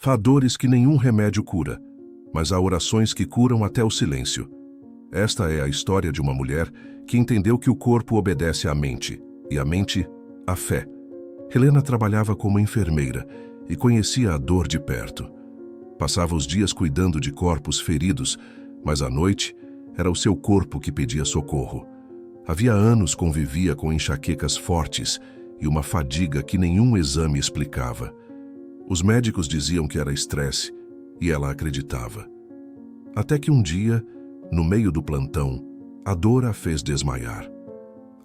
Há dores que nenhum remédio cura, mas há orações que curam até o silêncio. Esta é a história de uma mulher que entendeu que o corpo obedece à mente, e a mente, à fé. Helena trabalhava como enfermeira e conhecia a dor de perto. Passava os dias cuidando de corpos feridos, mas à noite era o seu corpo que pedia socorro. Havia anos convivia com enxaquecas fortes e uma fadiga que nenhum exame explicava. Os médicos diziam que era estresse e ela acreditava. Até que um dia, no meio do plantão, a dor a fez desmaiar.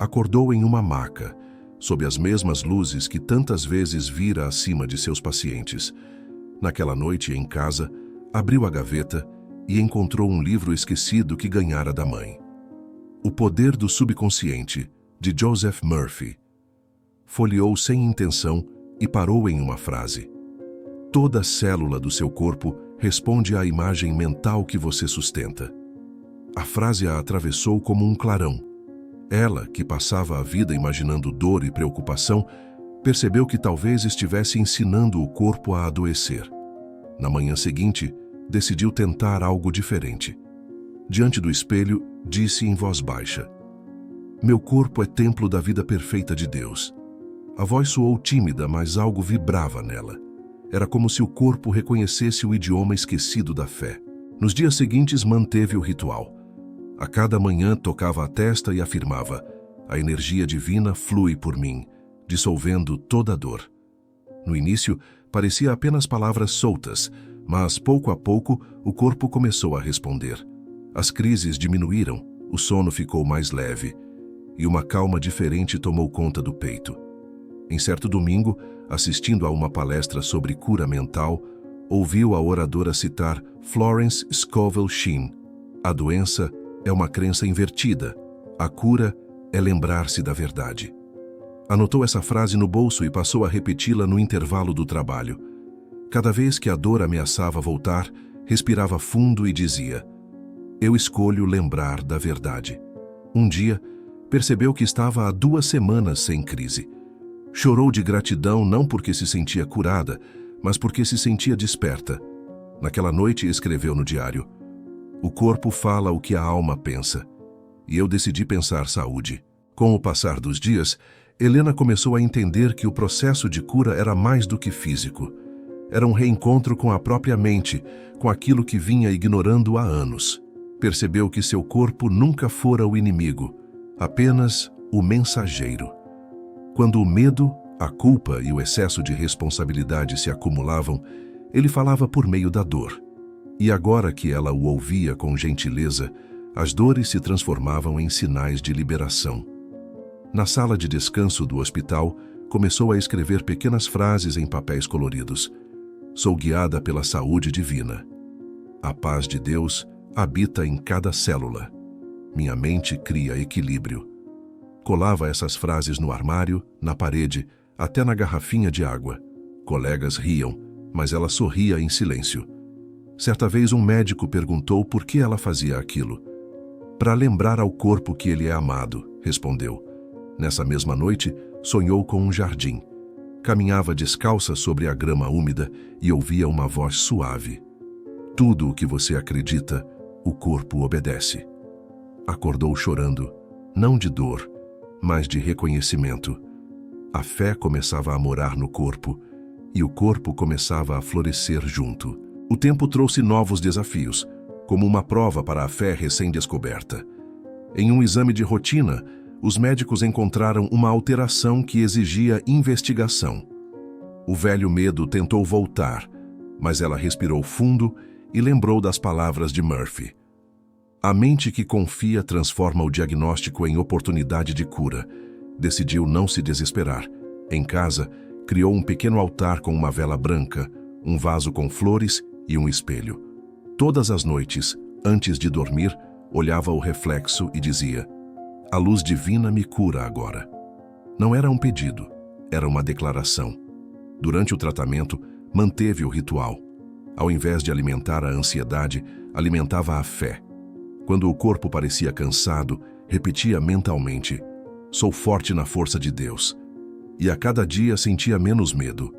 Acordou em uma maca, sob as mesmas luzes que tantas vezes vira acima de seus pacientes. Naquela noite, em casa, abriu a gaveta e encontrou um livro esquecido que ganhara da mãe. O Poder do Subconsciente, de Joseph Murphy. Folheou sem intenção e parou em uma frase. Toda célula do seu corpo responde à imagem mental que você sustenta. A frase a atravessou como um clarão. Ela, que passava a vida imaginando dor e preocupação, percebeu que talvez estivesse ensinando o corpo a adoecer. Na manhã seguinte, decidiu tentar algo diferente. Diante do espelho, disse em voz baixa: "Meu corpo é templo da vida perfeita de Deus." A voz soou tímida, mas algo vibrava nela. Era como se o corpo reconhecesse o idioma esquecido da fé. Nos dias seguintes, manteve o ritual. A cada manhã tocava a testa e afirmava: "A energia divina flui por mim, dissolvendo toda a dor." No início, parecia apenas palavras soltas, mas pouco a pouco o corpo começou a responder. As crises diminuíram, o sono ficou mais leve, e uma calma diferente tomou conta do peito. Em certo domingo, assistindo a uma palestra sobre cura mental, ouviu a oradora citar Florence Scovel Shinn: "A doença é uma crença invertida, a cura é lembrar-se da verdade." Anotou essa frase no bolso e passou a repeti-la no intervalo do trabalho. Cada vez que a dor ameaçava voltar, respirava fundo e dizia: "Eu escolho lembrar da verdade." Um dia, percebeu que estava há 2 semanas sem crise. Chorou de gratidão não porque se sentia curada, mas porque se sentia desperta. Naquela noite escreveu no diário: "O corpo fala o que a alma pensa, e eu decidi pensar saúde." Com o passar dos dias, Helena começou a entender que o processo de cura era mais do que físico. Era um reencontro com a própria mente, com aquilo que vinha ignorando há anos. Percebeu que seu corpo nunca fora o inimigo, apenas o mensageiro. Quando o medo, a culpa e o excesso de responsabilidade se acumulavam, ele falava por meio da dor. E agora que ela o ouvia com gentileza, as dores se transformavam em sinais de liberação. Na sala de descanso do hospital, começou a escrever pequenas frases em papéis coloridos. "Sou guiada pela saúde divina. A paz de Deus habita em cada célula. Minha mente cria equilíbrio." Colava essas frases no armário, na parede, até na garrafinha de água. Colegas riam, mas ela sorria em silêncio. Certa vez um médico perguntou por que ela fazia aquilo. "Para lembrar ao corpo que ele é amado", respondeu. Nessa mesma noite, sonhou com um jardim. Caminhava descalça sobre a grama úmida e ouvia uma voz suave: "Tudo o que você acredita, o corpo obedece." Acordou chorando, não de dor, mas de reconhecimento. A fé começava a morar no corpo e o corpo começava a florescer junto. O tempo trouxe novos desafios, como uma prova para a fé recém-descoberta. Em um exame de rotina, os médicos encontraram uma alteração que exigia investigação. O velho medo tentou voltar, mas ela respirou fundo e lembrou das palavras de Murphy: "A mente que confia transforma o diagnóstico em oportunidade de cura." Decidiu não se desesperar. Em casa, criou um pequeno altar com uma vela branca, um vaso com flores e um espelho. Todas as noites, antes de dormir, olhava o reflexo e dizia: "A luz divina me cura agora." Não era um pedido, era uma declaração. Durante o tratamento, manteve o ritual. Ao invés de alimentar a ansiedade, alimentava a fé. Quando o corpo parecia cansado, repetia mentalmente: "Sou forte na força de Deus." E a cada dia sentia menos medo.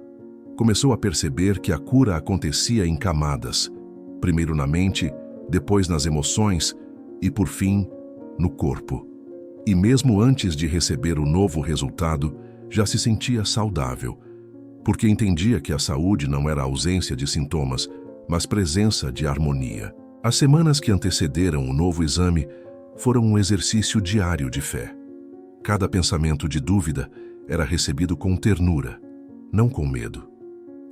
começou a perceber que a cura acontecia em camadas, primeiro na mente, depois nas emoções e, por fim, no corpo. E mesmo antes de receber o novo resultado, já se sentia saudável, porque entendia que a saúde não era ausência de sintomas, mas presença de harmonia. As semanas que antecederam o novo exame foram um exercício diário de fé. Cada pensamento de dúvida era recebido com ternura, não com medo.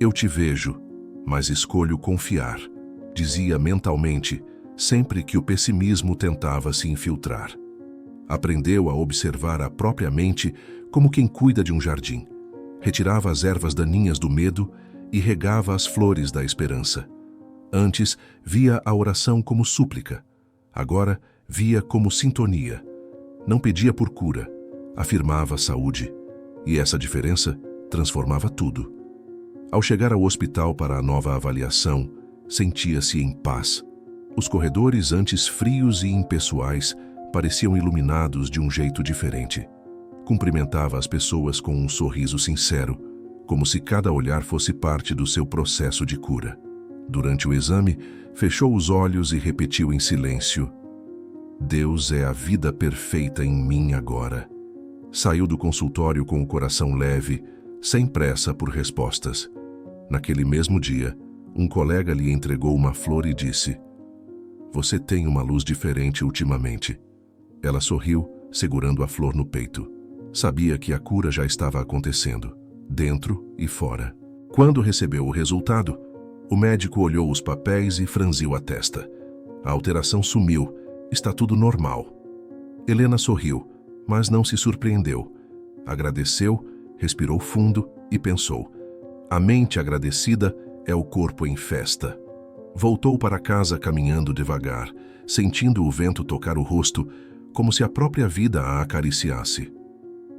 Eu te vejo, mas escolho confiar, dizia mentalmente, sempre que o pessimismo tentava se infiltrar. Aprendeu a observar a própria mente como quem cuida de um jardim. Retirava as ervas daninhas do medo e regava as flores da esperança. Antes, via a oração como súplica. Agora, via como sintonia. Não pedia por cura, afirmava a saúde. E essa diferença transformava tudo. Ao chegar ao hospital para a nova avaliação, sentia-se em paz. Os corredores, antes frios e impessoais, pareciam iluminados de um jeito diferente. Cumprimentava as pessoas com um sorriso sincero, como se cada olhar fosse parte do seu processo de cura. Durante o exame, fechou os olhos e repetiu em silêncio: Deus é a vida perfeita em mim agora. Saiu do consultório com o coração leve, sem pressa por respostas. Naquele mesmo dia, um colega lhe entregou uma flor e disse: Você tem uma luz diferente ultimamente. Ela sorriu, segurando a flor no peito. Sabia que a cura já estava acontecendo, dentro e fora. Quando recebeu o resultado, o médico olhou os papéis e franziu a testa. A alteração sumiu, está tudo normal. Helena sorriu, mas não se surpreendeu. Agradeceu, respirou fundo e pensou: a mente agradecida é o corpo em festa. Voltou para casa caminhando devagar, sentindo o vento tocar o rosto, como se a própria vida a acariciasse.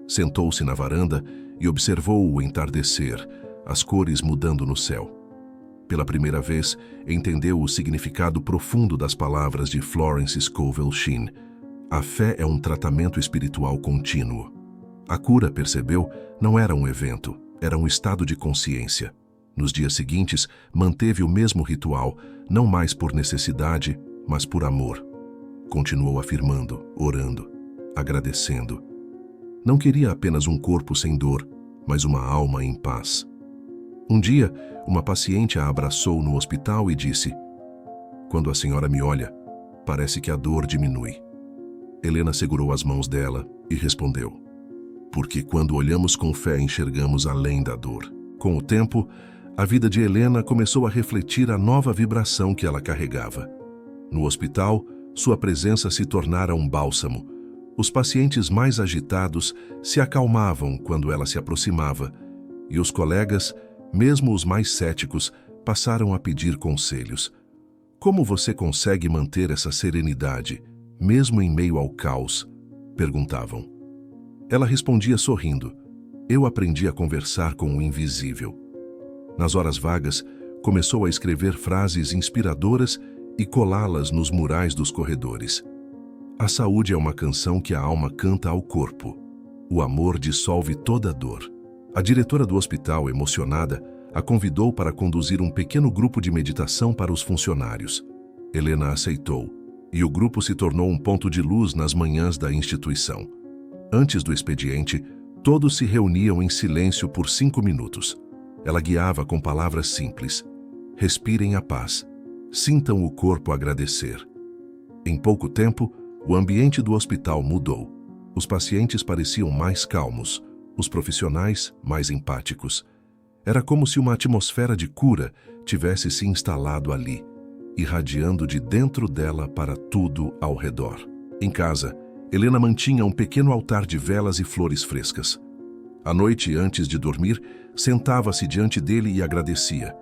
Sentou-se na varanda e observou o entardecer, as cores mudando no céu. Pela primeira vez, entendeu o significado profundo das palavras de Florence Scovel Shinn. A fé é um tratamento espiritual contínuo. A cura, percebeu, não era um evento, era um estado de consciência. Nos dias seguintes, manteve o mesmo ritual, não mais por necessidade, mas por amor. Continuou afirmando, orando, agradecendo. Não queria apenas um corpo sem dor, mas uma alma em paz. Um dia, uma paciente a abraçou no hospital e disse: Quando a senhora me olha, parece que a dor diminui. Helena segurou as mãos dela e respondeu: Porque quando olhamos com fé enxergamos além da dor. Com o tempo, a vida de Helena começou a refletir a nova vibração que ela carregava. No hospital, sua presença se tornara um bálsamo. Os pacientes mais agitados se acalmavam quando ela se aproximava, e os colegas, mesmo os mais céticos, passaram a pedir conselhos. Como você consegue manter essa serenidade, mesmo em meio ao caos? Perguntavam. Ela respondia sorrindo: Eu aprendi a conversar com o invisível. Nas horas vagas, começou a escrever frases inspiradoras e colá-las nos murais dos corredores. A saúde é uma canção que a alma canta ao corpo. O amor dissolve toda dor. A diretora do hospital, emocionada, a convidou para conduzir um pequeno grupo de meditação para os funcionários. Helena aceitou, e o grupo se tornou um ponto de luz nas manhãs da instituição. Antes do expediente, todos se reuniam em silêncio por 5 minutos. Ela guiava com palavras simples: respirem a paz, sintam o corpo agradecer. Em pouco tempo, o ambiente do hospital mudou. Os pacientes pareciam mais calmos, os profissionais mais empáticos. Era como se uma atmosfera de cura tivesse se instalado ali, irradiando de dentro dela para tudo ao redor. Em casa, Helena mantinha um pequeno altar de velas e flores frescas. À noite, antes de dormir, sentava-se diante dele e agradecia.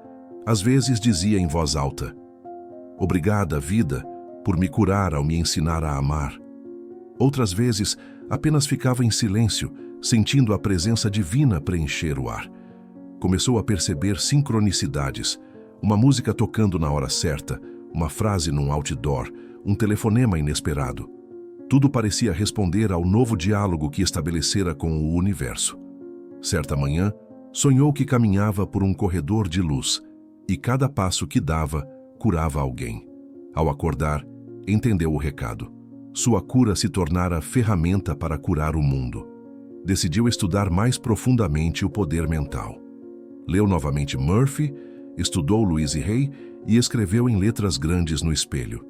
Às vezes dizia em voz alta: Obrigada, vida, por me curar ao me ensinar a amar. Outras vezes, apenas ficava em silêncio, sentindo a presença divina preencher o ar. Começou a perceber sincronicidades, uma música tocando na hora certa, uma frase num outdoor, um telefonema inesperado. Tudo parecia responder ao novo diálogo que estabelecera com o universo. Certa manhã, Sonhou que caminhava por um corredor de luz e cada passo que dava curava alguém. Ao acordar, entendeu o recado. Sua cura se tornara ferramenta para curar o mundo. Decidiu estudar mais profundamente o poder mental. Leu novamente Murphy, estudou Louise Hay e escreveu em letras grandes no espelho: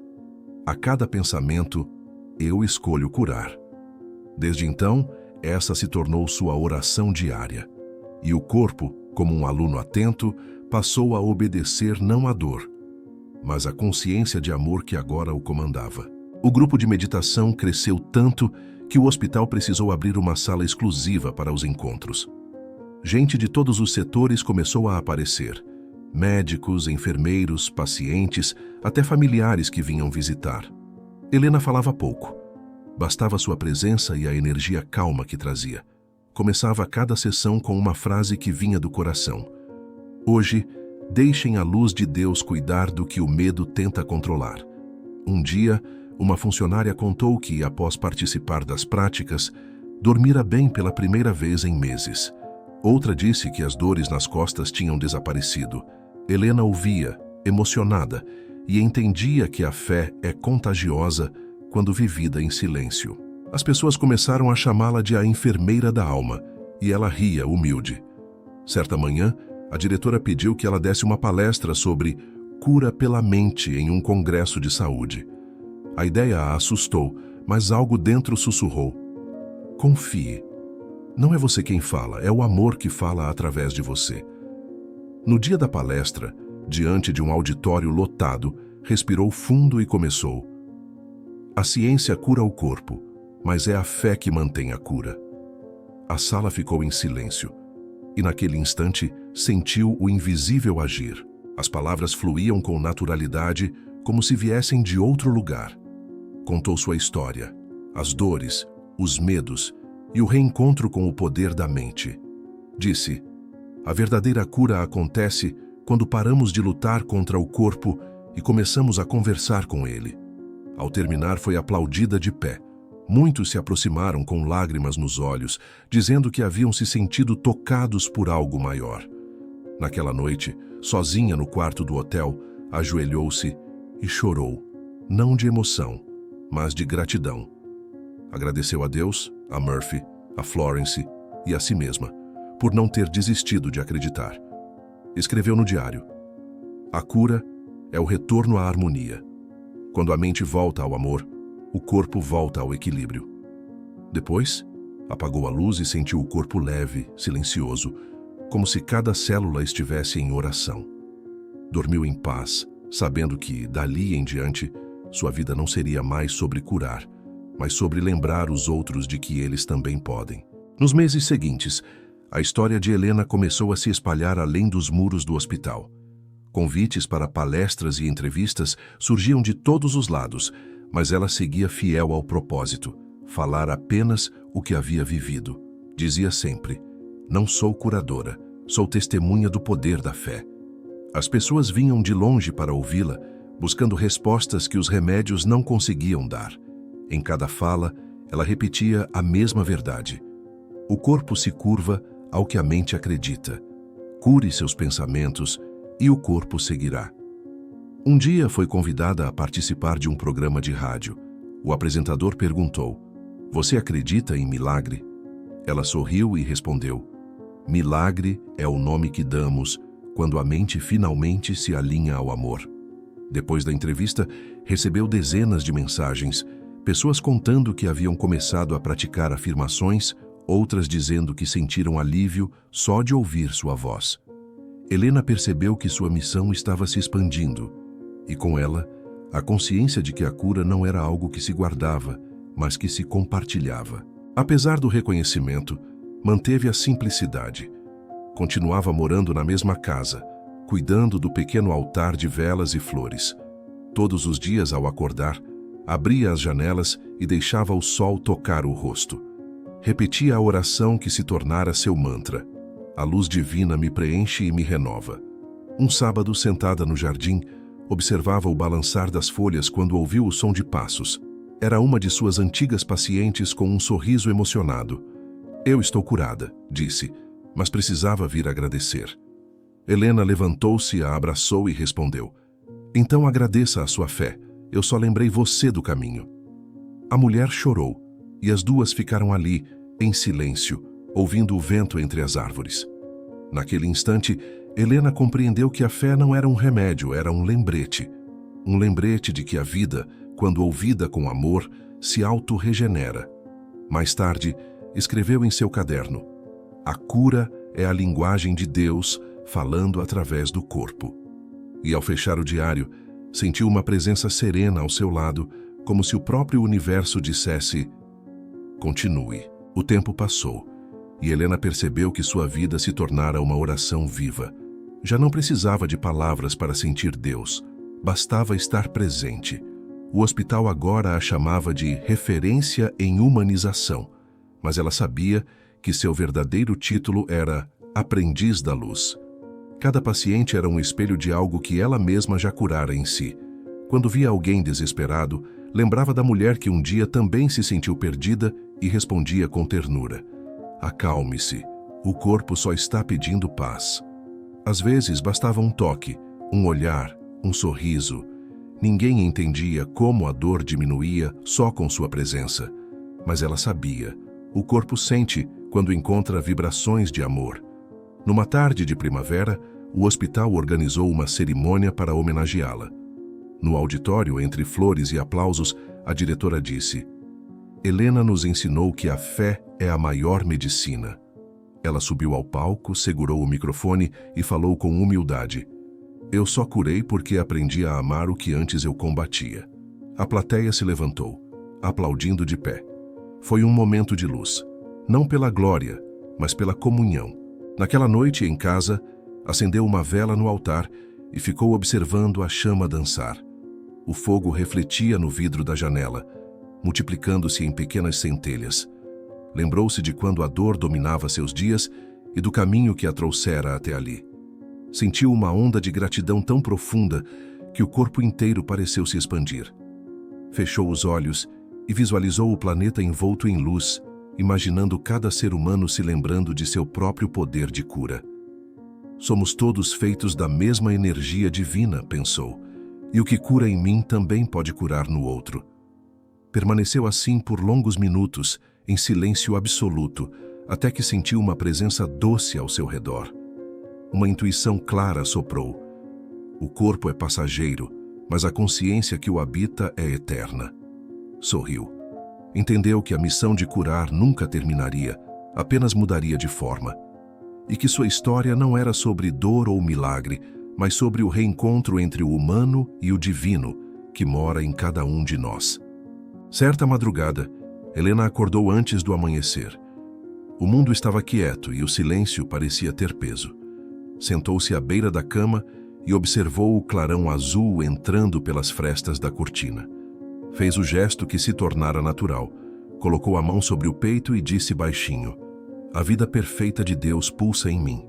a cada pensamento, eu escolho curar. Desde então, essa se tornou sua oração diária. E o corpo, como um aluno atento, passou a obedecer não à dor, mas à consciência de amor que agora o comandava. O grupo de meditação cresceu tanto que o hospital precisou abrir uma sala exclusiva para os encontros. Gente de todos os setores começou a aparecer. Médicos, enfermeiros, pacientes, até familiares que vinham visitar. Helena falava pouco. Bastava sua presença e a energia calma que trazia. Começava cada sessão com uma frase que vinha do coração: hoje, deixem a luz de Deus cuidar do que o medo tenta controlar. Um dia, uma funcionária contou que, após participar das práticas, dormira bem pela primeira vez em meses. Outra disse que as dores nas costas tinham desaparecido. Helena ouvia, emocionada, e entendia que a fé é contagiosa quando vivida em silêncio. As pessoas começaram a chamá-la de a enfermeira da alma, e ela ria, humilde. Certa manhã, a diretora pediu que ela desse uma palestra sobre cura pela mente em um congresso de saúde. A ideia a assustou, mas algo dentro sussurrou: confie. Não é você quem fala, é o amor que fala através de você. No dia da palestra, diante de um auditório lotado, respirou fundo e começou: a ciência cura o corpo, mas é a fé que mantém a cura. A sala ficou em silêncio, e naquele instante sentiu o invisível agir. As palavras fluíam com naturalidade, como se viessem de outro lugar. Contou sua história, as dores, os medos e o reencontro com o poder da mente. Disse: a verdadeira cura acontece quando paramos de lutar contra o corpo e começamos a conversar com ele. Ao terminar, foi aplaudida de pé. Muitos se aproximaram com lágrimas nos olhos, dizendo que haviam se sentido tocados por algo maior. Naquela noite, sozinha no quarto do hotel, ajoelhou-se e chorou, não de emoção, mas de gratidão. Agradeceu a Deus, a Murphy, a Florence e a si mesma, por não ter desistido de acreditar. Escreveu no diário: a cura é o retorno à harmonia. Quando a mente volta ao amor, o corpo volta ao equilíbrio. Depois, apagou a luz e sentiu o corpo leve, silencioso, como se cada célula estivesse em oração. Dormiu em paz, sabendo que, dali em diante, sua vida não seria mais sobre curar, mas sobre lembrar os outros de que eles também podem. Nos meses seguintes, a história de Helena começou a se espalhar além dos muros do hospital. Convites para palestras e entrevistas surgiam de todos os lados, mas ela seguia fiel ao propósito: falar apenas o que havia vivido. Dizia sempre: não sou curadora, sou testemunha do poder da fé. As pessoas vinham de longe para ouvi-la, buscando respostas que os remédios não conseguiam dar. Em cada fala, ela repetia a mesma verdade: o corpo se curva ao que a mente acredita. Cure seus pensamentos e o corpo seguirá. Um dia foi convidada a participar de um programa de rádio. O apresentador perguntou: você acredita em milagre? Ela sorriu e respondeu: milagre é o nome que damos quando a mente finalmente se alinha ao amor. Depois da entrevista, recebeu dezenas de mensagens, pessoas contando que haviam começado a praticar afirmações, outras dizendo que sentiram alívio só de ouvir sua voz. Helena percebeu que sua missão estava se expandindo, e com ela, a consciência de que a cura não era algo que se guardava, mas que se compartilhava. Apesar do reconhecimento, manteve a simplicidade. Continuava morando na mesma casa, cuidando do pequeno altar de velas e flores. Todos os dias, ao acordar, abria as janelas e deixava o sol tocar o rosto. Repetia a oração que se tornara seu mantra: a luz divina me preenche e me renova. Um sábado, sentada no jardim, observava o balançar das folhas quando ouviu o som de passos. Era uma de suas antigas pacientes com um sorriso emocionado. Eu estou curada, disse, mas precisava vir agradecer. Helena levantou-se, a abraçou e respondeu: "Então agradeça a sua fé, eu só lembrei você do caminho." A mulher chorou, e as duas ficaram ali, em silêncio, ouvindo o vento entre as árvores. Naquele instante, Helena compreendeu que a fé não era um remédio, era um lembrete. Um lembrete de que a vida, quando ouvida com amor, se auto-regenera. Mais tarde, escreveu em seu caderno: "A cura é a linguagem de Deus falando através do corpo." E ao fechar o diário, sentiu uma presença serena ao seu lado, como se o próprio universo dissesse: "Continue." O tempo passou, e Helena percebeu que sua vida se tornara uma oração viva. Já não precisava de palavras para sentir Deus, bastava estar presente. O hospital agora a chamava de referência em humanização, mas ela sabia que seu verdadeiro título era aprendiz da luz. Cada paciente era um espelho de algo que ela mesma já curara em si. Quando via alguém desesperado, lembrava da mulher que um dia também se sentiu perdida e respondia com ternura: "Acalme-se, o corpo só está pedindo paz." Às vezes bastava um toque, um olhar, um sorriso. Ninguém entendia como a dor diminuía só com sua presença. Mas ela sabia. O corpo sente quando encontra vibrações de amor. Numa tarde de primavera, o hospital organizou uma cerimônia para homenageá-la. No auditório, entre flores e aplausos, a diretora disse: "Helena nos ensinou que a fé é a maior medicina." Ela subiu ao palco, segurou o microfone e falou com humildade: "Eu só curei porque aprendi a amar o que antes eu combatia." A plateia se levantou, aplaudindo de pé. Foi um momento de luz, não pela glória, mas pela comunhão. Naquela noite, em casa, acendeu uma vela no altar e ficou observando a chama dançar. O fogo refletia no vidro da janela, multiplicando-se em pequenas centelhas. Lembrou-se de quando a dor dominava seus dias e do caminho que a trouxera até ali. Sentiu uma onda de gratidão tão profunda que o corpo inteiro pareceu se expandir. Fechou os olhos e visualizou o planeta envolto em luz, imaginando cada ser humano se lembrando de seu próprio poder de cura. "Somos todos feitos da mesma energia divina", pensou, "e o que cura em mim também pode curar no outro." Permaneceu assim por longos minutos, em silêncio absoluto, até que sentiu uma presença doce ao seu redor. Uma intuição clara soprou: "O corpo é passageiro, mas a consciência que o habita é eterna." Sorriu. Entendeu que a missão de curar nunca terminaria, apenas mudaria de forma. E que sua história não era sobre dor ou milagre, mas sobre o reencontro entre o humano e o divino, que mora em cada um de nós. Certa madrugada, Helena acordou antes do amanhecer. O mundo estava quieto e o silêncio parecia ter peso. Sentou-se à beira da cama e observou o clarão azul entrando pelas frestas da cortina. Fez o gesto que se tornara natural. Colocou a mão sobre o peito e disse baixinho: "A vida perfeita de Deus pulsa em mim."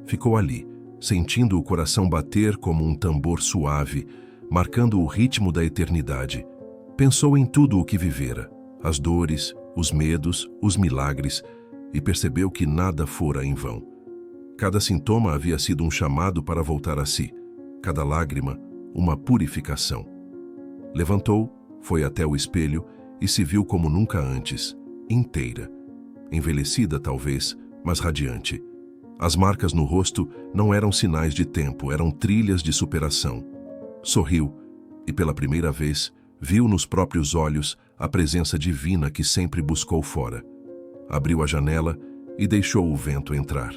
Ficou ali, sentindo o coração bater como um tambor suave, marcando o ritmo da eternidade. Pensou em tudo o que vivera, as dores, os medos, os milagres, e percebeu que nada fora em vão. Cada sintoma havia sido um chamado para voltar a si, cada lágrima, uma purificação. Levantou, foi até o espelho e se viu como nunca antes, inteira. Envelhecida talvez, mas radiante. As marcas no rosto não eram sinais de tempo, eram trilhas de superação. Sorriu e, pela primeira vez, viu nos próprios olhos a presença divina que sempre buscou fora. Abriu a janela e deixou o vento entrar.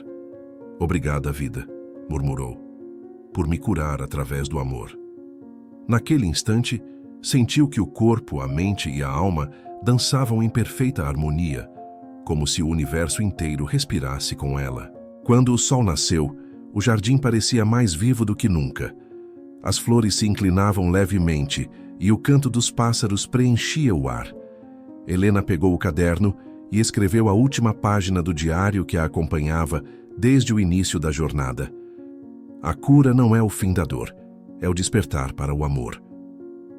"Obrigada, vida", murmurou, "por me curar através do amor." Naquele instante, sentiu que o corpo, a mente e a alma dançavam em perfeita harmonia, como se o universo inteiro respirasse com ela. Quando o sol nasceu, o jardim parecia mais vivo do que nunca. As flores se inclinavam levemente e o canto dos pássaros preenchia o ar. Helena pegou o caderno e escreveu a última página do diário que a acompanhava desde o início da jornada. A cura não é o fim da dor, é o despertar para o amor.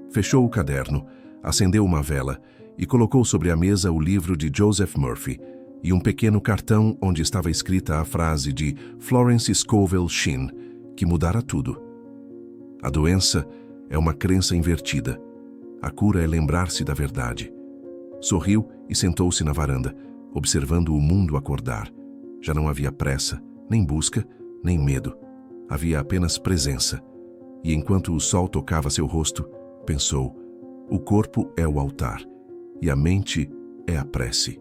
Fechou o caderno, acendeu uma vela e colocou sobre a mesa o livro de Joseph Murphy, e um pequeno cartão onde estava escrita a frase de Florence Scovel Shinn, que mudara tudo. A doença é uma crença invertida. A cura é lembrar-se da verdade. Sorriu e sentou-se na varanda, observando o mundo acordar. Já não havia pressa, nem busca, nem medo. Havia apenas presença. E enquanto o sol tocava seu rosto, pensou: o corpo é o altar, e a mente é a prece.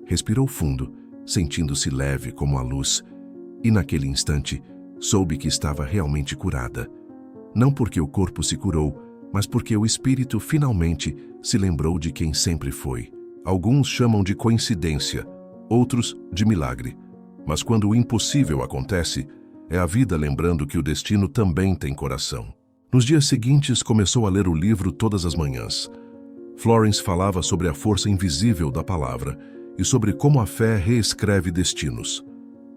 Respirou fundo, sentindo-se leve como a luz, e naquele instante soube que estava realmente curada. Não porque o corpo se curou, mas porque o espírito finalmente se lembrou de quem sempre foi. Alguns chamam de coincidência, outros de milagre. Mas quando o impossível acontece, é a vida lembrando que o destino também tem coração. Nos dias seguintes, começou a ler o livro todas as manhãs. Florence falava sobre a força invisível da palavra e sobre como a fé reescreve destinos.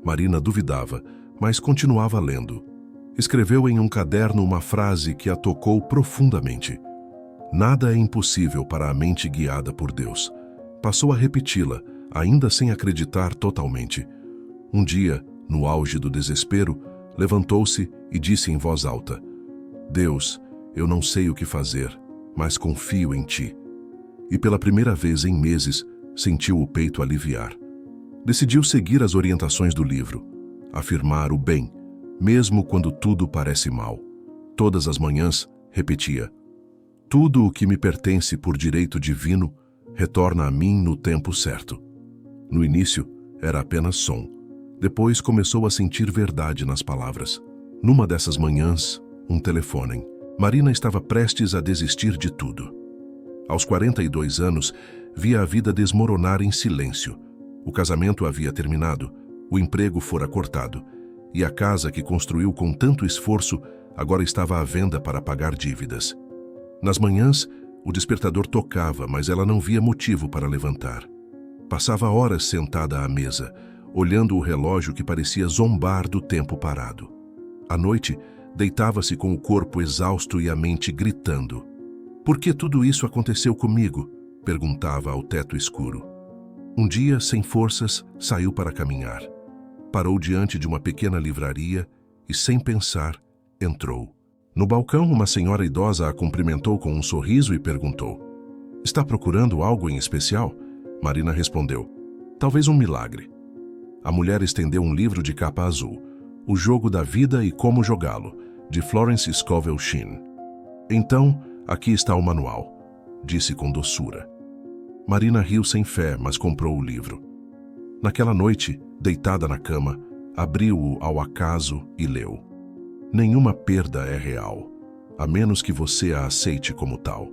Marina duvidava, mas continuava lendo. Escreveu em um caderno uma frase que a tocou profundamente. Nada é impossível para a mente guiada por Deus. Passou a repeti-la, ainda sem acreditar totalmente. Um dia, no auge do desespero, levantou-se e disse em voz alta: Deus, eu não sei o que fazer, mas confio em Ti. E pela primeira vez em meses, sentiu o peito aliviar. Decidiu seguir as orientações do livro, afirmar o bem, mesmo quando tudo parece mal. Todas as manhãs, repetia: tudo o que me pertence por direito divino retorna a mim no tempo certo. No início, era apenas som. Depois começou a sentir verdade nas palavras. Numa dessas manhãs, um telefonema. Marina estava prestes a desistir de tudo. Aos 42 anos, via a vida desmoronar em silêncio. O casamento havia terminado, o emprego fora cortado, e a casa que construiu com tanto esforço agora estava à venda para pagar dívidas. Nas manhãs, o despertador tocava, mas ela não via motivo para levantar. Passava horas sentada à mesa, olhando o relógio que parecia zombar do tempo parado. À noite, deitava-se com o corpo exausto e a mente gritando. Por que tudo isso aconteceu comigo? Perguntava ao teto escuro. Um dia, sem forças, saiu para caminhar. Parou diante de uma pequena livraria e, sem pensar, entrou. No balcão, uma senhora idosa a cumprimentou com um sorriso e perguntou: Está procurando algo em especial? Marina respondeu: Talvez um milagre. A mulher estendeu um livro de capa azul, O Jogo da Vida e Como Jogá-lo, de Florence Scovel Shinn. Então, aqui está o manual, disse com doçura. Marina riu sem fé, mas comprou o livro. Naquela noite, deitada na cama, abriu-o ao acaso e leu. Nenhuma perda é real, a menos que você a aceite como tal.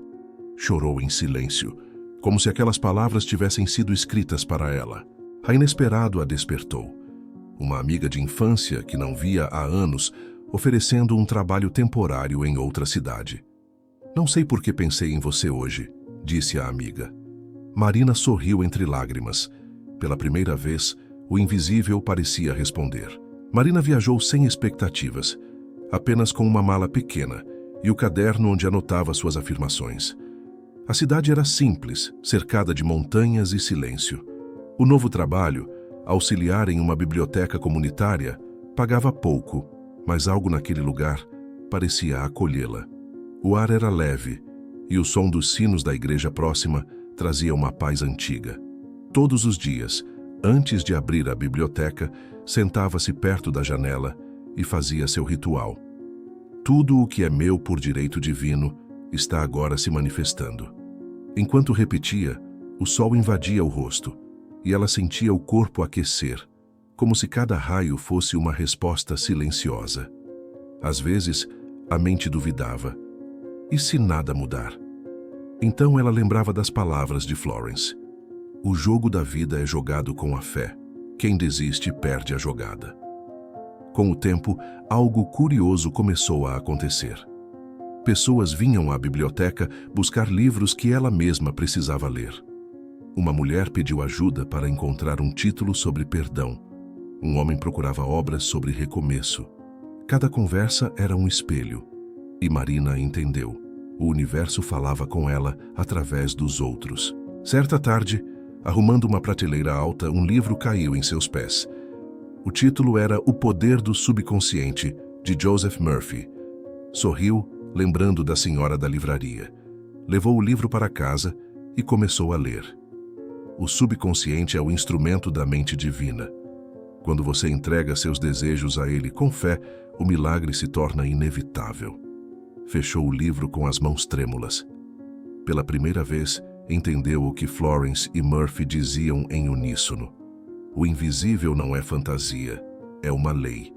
Chorou em silêncio, como se aquelas palavras tivessem sido escritas para ela. A inesperado a despertou. Uma amiga de infância que não via há anos, oferecendo um trabalho temporário em outra cidade. Não sei por que pensei em você hoje, disse a amiga. Marina sorriu entre lágrimas. Pela primeira vez, o invisível parecia responder. Marina viajou sem expectativas, apenas com uma mala pequena e o caderno onde anotava suas afirmações. A cidade era simples, cercada de montanhas e silêncio. O novo trabalho, auxiliar em uma biblioteca comunitária, pagava pouco, mas algo naquele lugar parecia acolhê-la. O ar era leve e o som dos sinos da igreja próxima trazia uma paz antiga. Todos os dias, antes de abrir a biblioteca, sentava-se perto da janela e fazia seu ritual. Tudo o que é meu por direito divino está agora se manifestando. Enquanto repetia, o sol invadia o rosto e ela sentia o corpo aquecer, como se cada raio fosse uma resposta silenciosa. Às vezes, a mente duvidava. E se nada mudar? Então ela lembrava das palavras de Florence. O jogo da vida é jogado com a fé. Quem desiste perde a jogada. Com o tempo, algo curioso começou a acontecer. Pessoas vinham à biblioteca buscar livros que ela mesma precisava ler. Uma mulher pediu ajuda para encontrar um título sobre perdão. Um homem procurava obras sobre recomeço. Cada conversa era um espelho. E Marina entendeu. O universo falava com ela através dos outros. Certa tarde, Arrumando uma prateleira alta, um livro caiu em seus pés. O título era O Poder do Subconsciente, de Joseph Murphy. Sorriu, lembrando da senhora da livraria. Levou o livro para casa e começou a ler. O subconsciente é o instrumento da mente divina. Quando você entrega seus desejos a ele com fé, o milagre se torna inevitável. Fechou o livro com as mãos trêmulas. Pela primeira vez, entendeu o que Florence e Murphy diziam em uníssono. O invisível não é fantasia, é uma lei.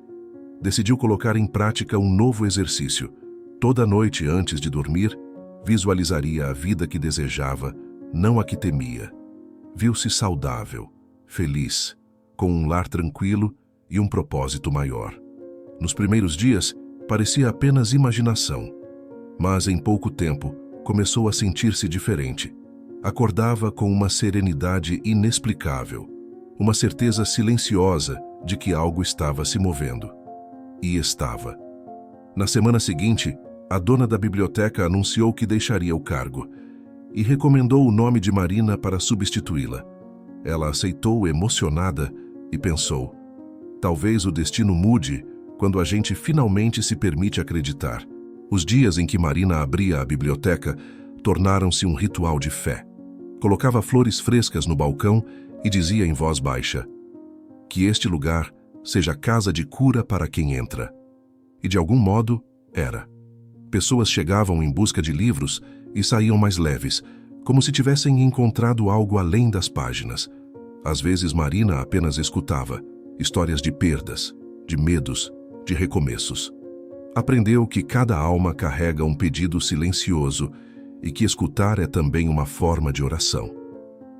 Decidiu colocar em prática um novo exercício. Toda noite antes de dormir, visualizaria a vida que desejava, não a que temia. Viu-se saudável, feliz, com um lar tranquilo e um propósito maior. Nos primeiros dias, parecia apenas imaginação, mas em pouco tempo começou a sentir-se diferente. Acordava com uma serenidade inexplicável, uma certeza silenciosa de que algo estava se movendo. E estava. Na semana seguinte, a dona da biblioteca anunciou que deixaria o cargo e recomendou o nome de Marina para substituí-la. Ela aceitou emocionada e pensou: talvez o destino mude quando a gente finalmente se permite acreditar. Os dias em que Marina abria a biblioteca tornaram-se um ritual de fé. Colocava flores frescas no balcão e dizia em voz baixa: que este lugar seja casa de cura para quem entra. E de algum modo, era. Pessoas chegavam em busca de livros e saíam mais leves, como se tivessem encontrado algo além das páginas. Às vezes Marina apenas escutava histórias de perdas, de medos, de recomeços. Aprendeu que cada alma carrega um pedido silencioso e que escutar é também uma forma de oração.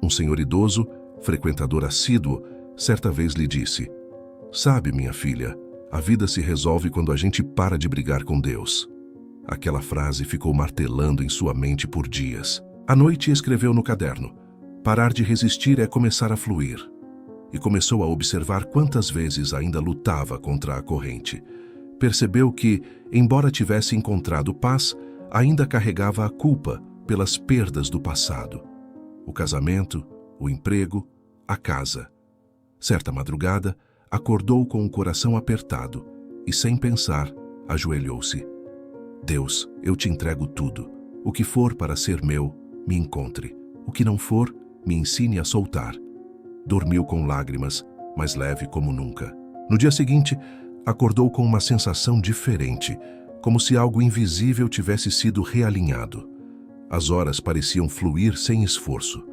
Um senhor idoso, frequentador assíduo, certa vez lhe disse: sabe, minha filha, a vida se resolve quando a gente para de brigar com Deus. Aquela frase ficou martelando em sua mente por dias. À noite escreveu no caderno: parar de resistir é começar a fluir. E começou a observar quantas vezes ainda lutava contra a corrente. Percebeu que, embora tivesse encontrado paz, ainda carregava a culpa pelas perdas do passado. O casamento, o emprego, a casa. Certa madrugada, acordou com o coração apertado e, sem pensar, ajoelhou-se. Deus, eu te entrego tudo. O que for para ser meu, me encontre. O que não for, me ensine a soltar. Dormiu com lágrimas, mas leve como nunca. No dia seguinte, acordou com uma sensação diferente, como se algo invisível tivesse sido realinhado. As horas pareciam fluir sem esforço.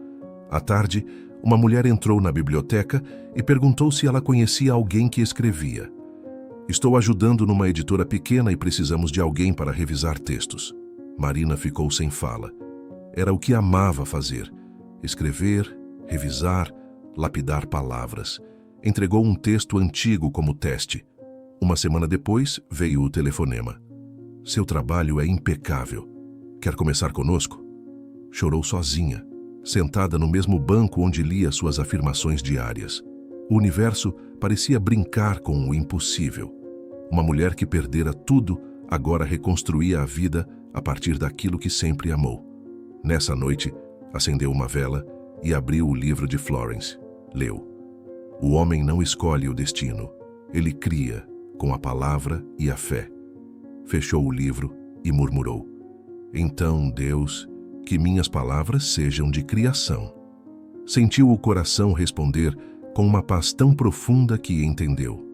À tarde, uma mulher entrou na biblioteca e perguntou se ela conhecia alguém que escrevia. Estou ajudando numa editora pequena e precisamos de alguém para revisar textos. Marina ficou sem fala. Era o que amava fazer: escrever, revisar, lapidar palavras. Entregou um texto antigo como teste. Uma semana depois, veio o telefonema. Seu trabalho é impecável. Quer começar conosco? Chorou sozinha, sentada no mesmo banco onde lia suas afirmações diárias. O universo parecia brincar com o impossível. Uma mulher que perdera tudo, agora reconstruía a vida a partir daquilo que sempre amou. Nessa noite, acendeu uma vela e abriu o livro de Florence. Leu. O homem não escolhe o destino. Ele cria, com a palavra e a fé. Fechou o livro e murmurou: então, Deus, que minhas palavras sejam de criação. Sentiu o coração responder com uma paz tão profunda que entendeu.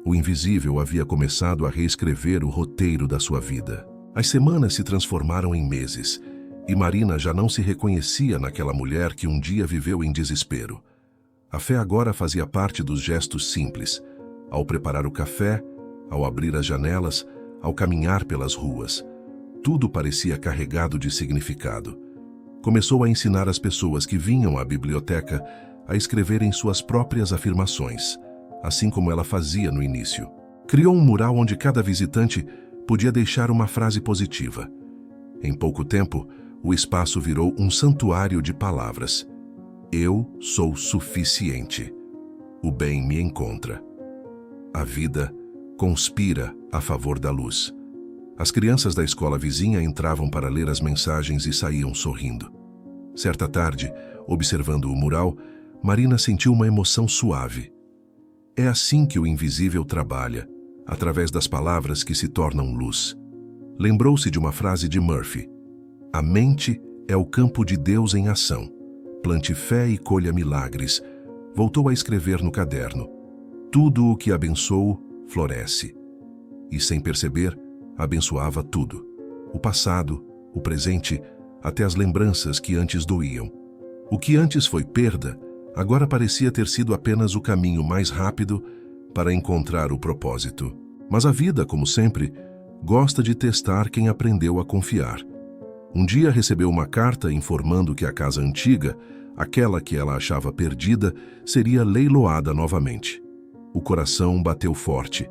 O invisível havia começado a reescrever o roteiro da sua vida. As semanas se transformaram em meses, e Marina já não se reconhecia naquela mulher que um dia viveu em desespero. A fé agora fazia parte dos gestos simples, ao preparar o café, ao abrir as janelas, ao caminhar pelas ruas. Tudo parecia carregado de significado. Começou a ensinar as pessoas que vinham à biblioteca a escreverem suas próprias afirmações, assim como ela fazia no início. Criou um mural onde cada visitante podia deixar uma frase positiva. Em pouco tempo, o espaço virou um santuário de palavras. Eu sou suficiente. O bem me encontra. A vida conspira a favor da luz. As crianças da escola vizinha entravam para ler as mensagens e saíam sorrindo. Certa tarde, observando o mural, Marina sentiu uma emoção suave. É assim que o invisível trabalha, através das palavras que se tornam luz. Lembrou-se de uma frase de Murphy: "A mente é o campo de Deus em ação. Plante fé e colha milagres." Voltou a escrever no caderno: "Tudo o que abençoo, floresce." E, sem perceber, abençoava tudo. O passado, o presente, até as lembranças que antes doíam. O que antes foi perda, agora parecia ter sido apenas o caminho mais rápido para encontrar o propósito. Mas a vida, como sempre, gosta de testar quem aprendeu a confiar. Um dia recebeu uma carta informando que a casa antiga, aquela que ela achava perdida, seria leiloada novamente. O coração bateu forte.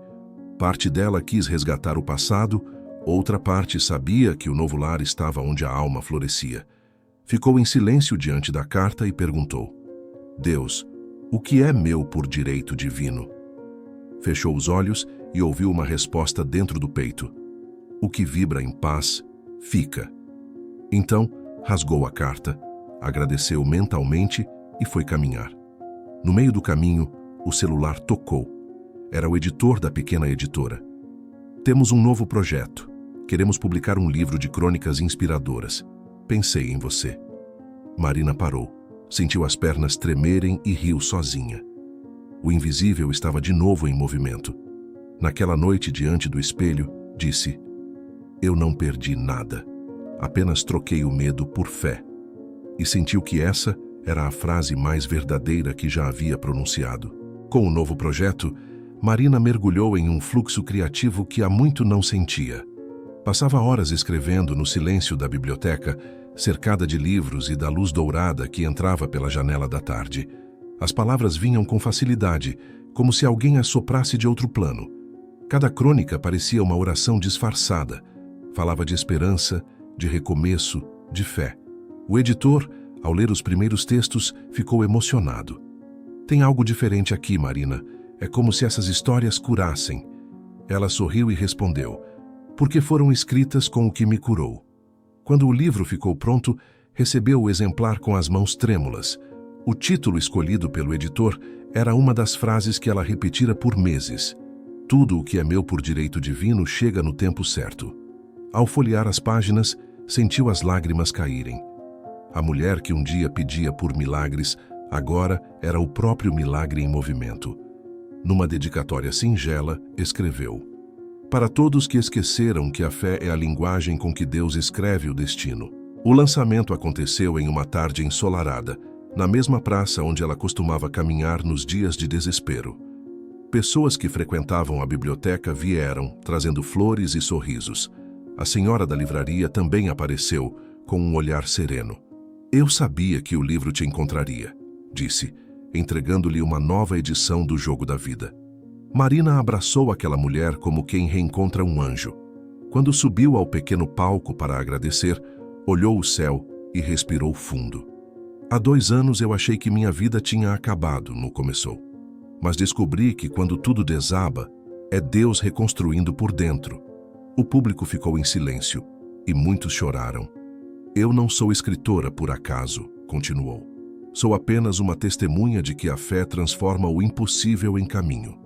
Parte dela quis resgatar o passado, outra parte sabia que o novo lar estava onde a alma florescia. Ficou em silêncio diante da carta e perguntou: "Deus, o que é meu por direito divino?" Fechou os olhos e ouviu uma resposta dentro do peito: "O que vibra em paz, fica." Então, rasgou a carta, agradeceu mentalmente e foi caminhar. No meio do caminho, o celular tocou. Era o editor da pequena editora. "Temos um novo projeto. Queremos publicar um livro de crônicas inspiradoras. Pensei em você." Marina parou, sentiu as pernas tremerem e riu sozinha. O invisível estava de novo em movimento. Naquela noite, diante do espelho, disse: "Eu não perdi nada. Apenas troquei o medo por fé." E sentiu que essa era a frase mais verdadeira que já havia pronunciado. Com o novo projeto, Marina mergulhou em um fluxo criativo que há muito não sentia. Passava horas escrevendo no silêncio da biblioteca, cercada de livros e da luz dourada que entrava pela janela da tarde. As palavras vinham com facilidade, como se alguém as soprasse de outro plano. Cada crônica parecia uma oração disfarçada. Falava de esperança, de recomeço, de fé. O editor, ao ler os primeiros textos, ficou emocionado. "Tem algo diferente aqui, Marina. É como se essas histórias curassem." Ela sorriu e respondeu: "Porque foram escritas com o que me curou." Quando o livro ficou pronto, recebeu o exemplar com as mãos trêmulas. O título escolhido pelo editor era uma das frases que ela repetira por meses: "Tudo o que é meu por direito divino chega no tempo certo." Ao folhear as páginas, sentiu as lágrimas caírem. A mulher que um dia pedia por milagres, agora era o próprio milagre em movimento. Numa dedicatória singela, escreveu: "Para todos que esqueceram que a fé é a linguagem com que Deus escreve o destino." O lançamento aconteceu em uma tarde ensolarada, na mesma praça onde ela costumava caminhar nos dias de desespero. Pessoas que frequentavam a biblioteca vieram, trazendo flores e sorrisos. A senhora da livraria também apareceu, com um olhar sereno. "Eu sabia que o livro te encontraria", disse, entregando-lhe uma nova edição do Jogo da Vida. Marina abraçou aquela mulher como quem reencontra um anjo. Quando subiu ao pequeno palco para agradecer, olhou o céu e respirou fundo. "Há 2 anos eu achei que minha vida tinha acabado", começou. "Mas descobri que quando tudo desaba, é Deus reconstruindo por dentro." O público ficou em silêncio e muitos choraram. "Eu não sou escritora por acaso", continuou. "Sou apenas uma testemunha de que a fé transforma o impossível em caminho."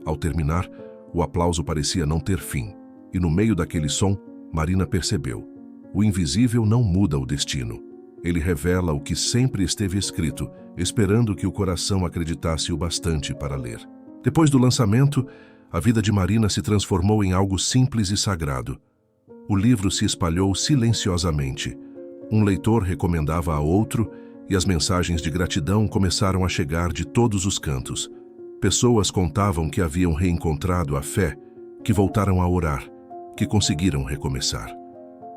Ao terminar, o aplauso parecia não ter fim, e no meio daquele som, Marina percebeu: o invisível não muda o destino. Ele revela o que sempre esteve escrito, esperando que o coração acreditasse o bastante para ler. Depois do lançamento, a vida de Marina se transformou em algo simples e sagrado. O livro se espalhou silenciosamente. Um leitor recomendava a outro e as mensagens de gratidão começaram a chegar de todos os cantos. Pessoas contavam que haviam reencontrado a fé, que voltaram a orar, que conseguiram recomeçar.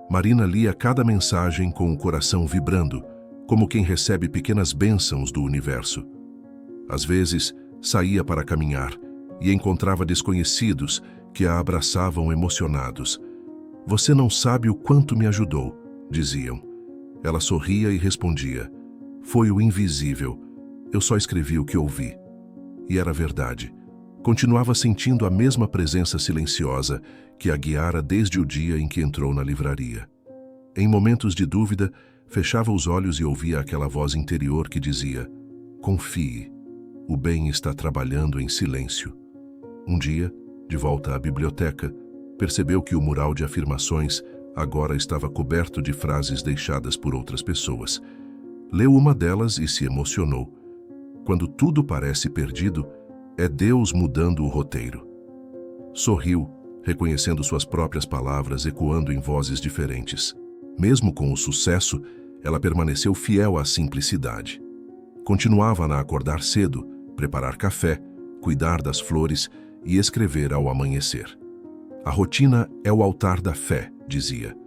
Marina lia cada mensagem com o coração vibrando, como quem recebe pequenas bênçãos do universo. Às vezes, saía para caminhar e encontrava desconhecidos que a abraçavam emocionados. "Você não sabe o quanto me ajudou", diziam. Ela sorria e respondia: "Foi o invisível. Eu só escrevi o que ouvi." E era verdade. Continuava sentindo a mesma presença silenciosa que a guiara desde o dia em que entrou na livraria. Em momentos de dúvida, Fechava os olhos e ouvia aquela voz interior que dizia: confie, o bem está trabalhando em silêncio. Um dia, de volta à biblioteca, percebeu que o mural de afirmações agora estava coberto de frases deixadas por outras pessoas. Leu uma delas e se emocionou. Quando tudo parece perdido, é Deus mudando o roteiro. Sorriu, reconhecendo suas próprias palavras ecoando em vozes diferentes. Mesmo com o sucesso, ela permaneceu fiel à simplicidade. Continuava a acordar cedo, preparar café, cuidar das flores e escrever ao amanhecer. A rotina é o altar da fé, dizia.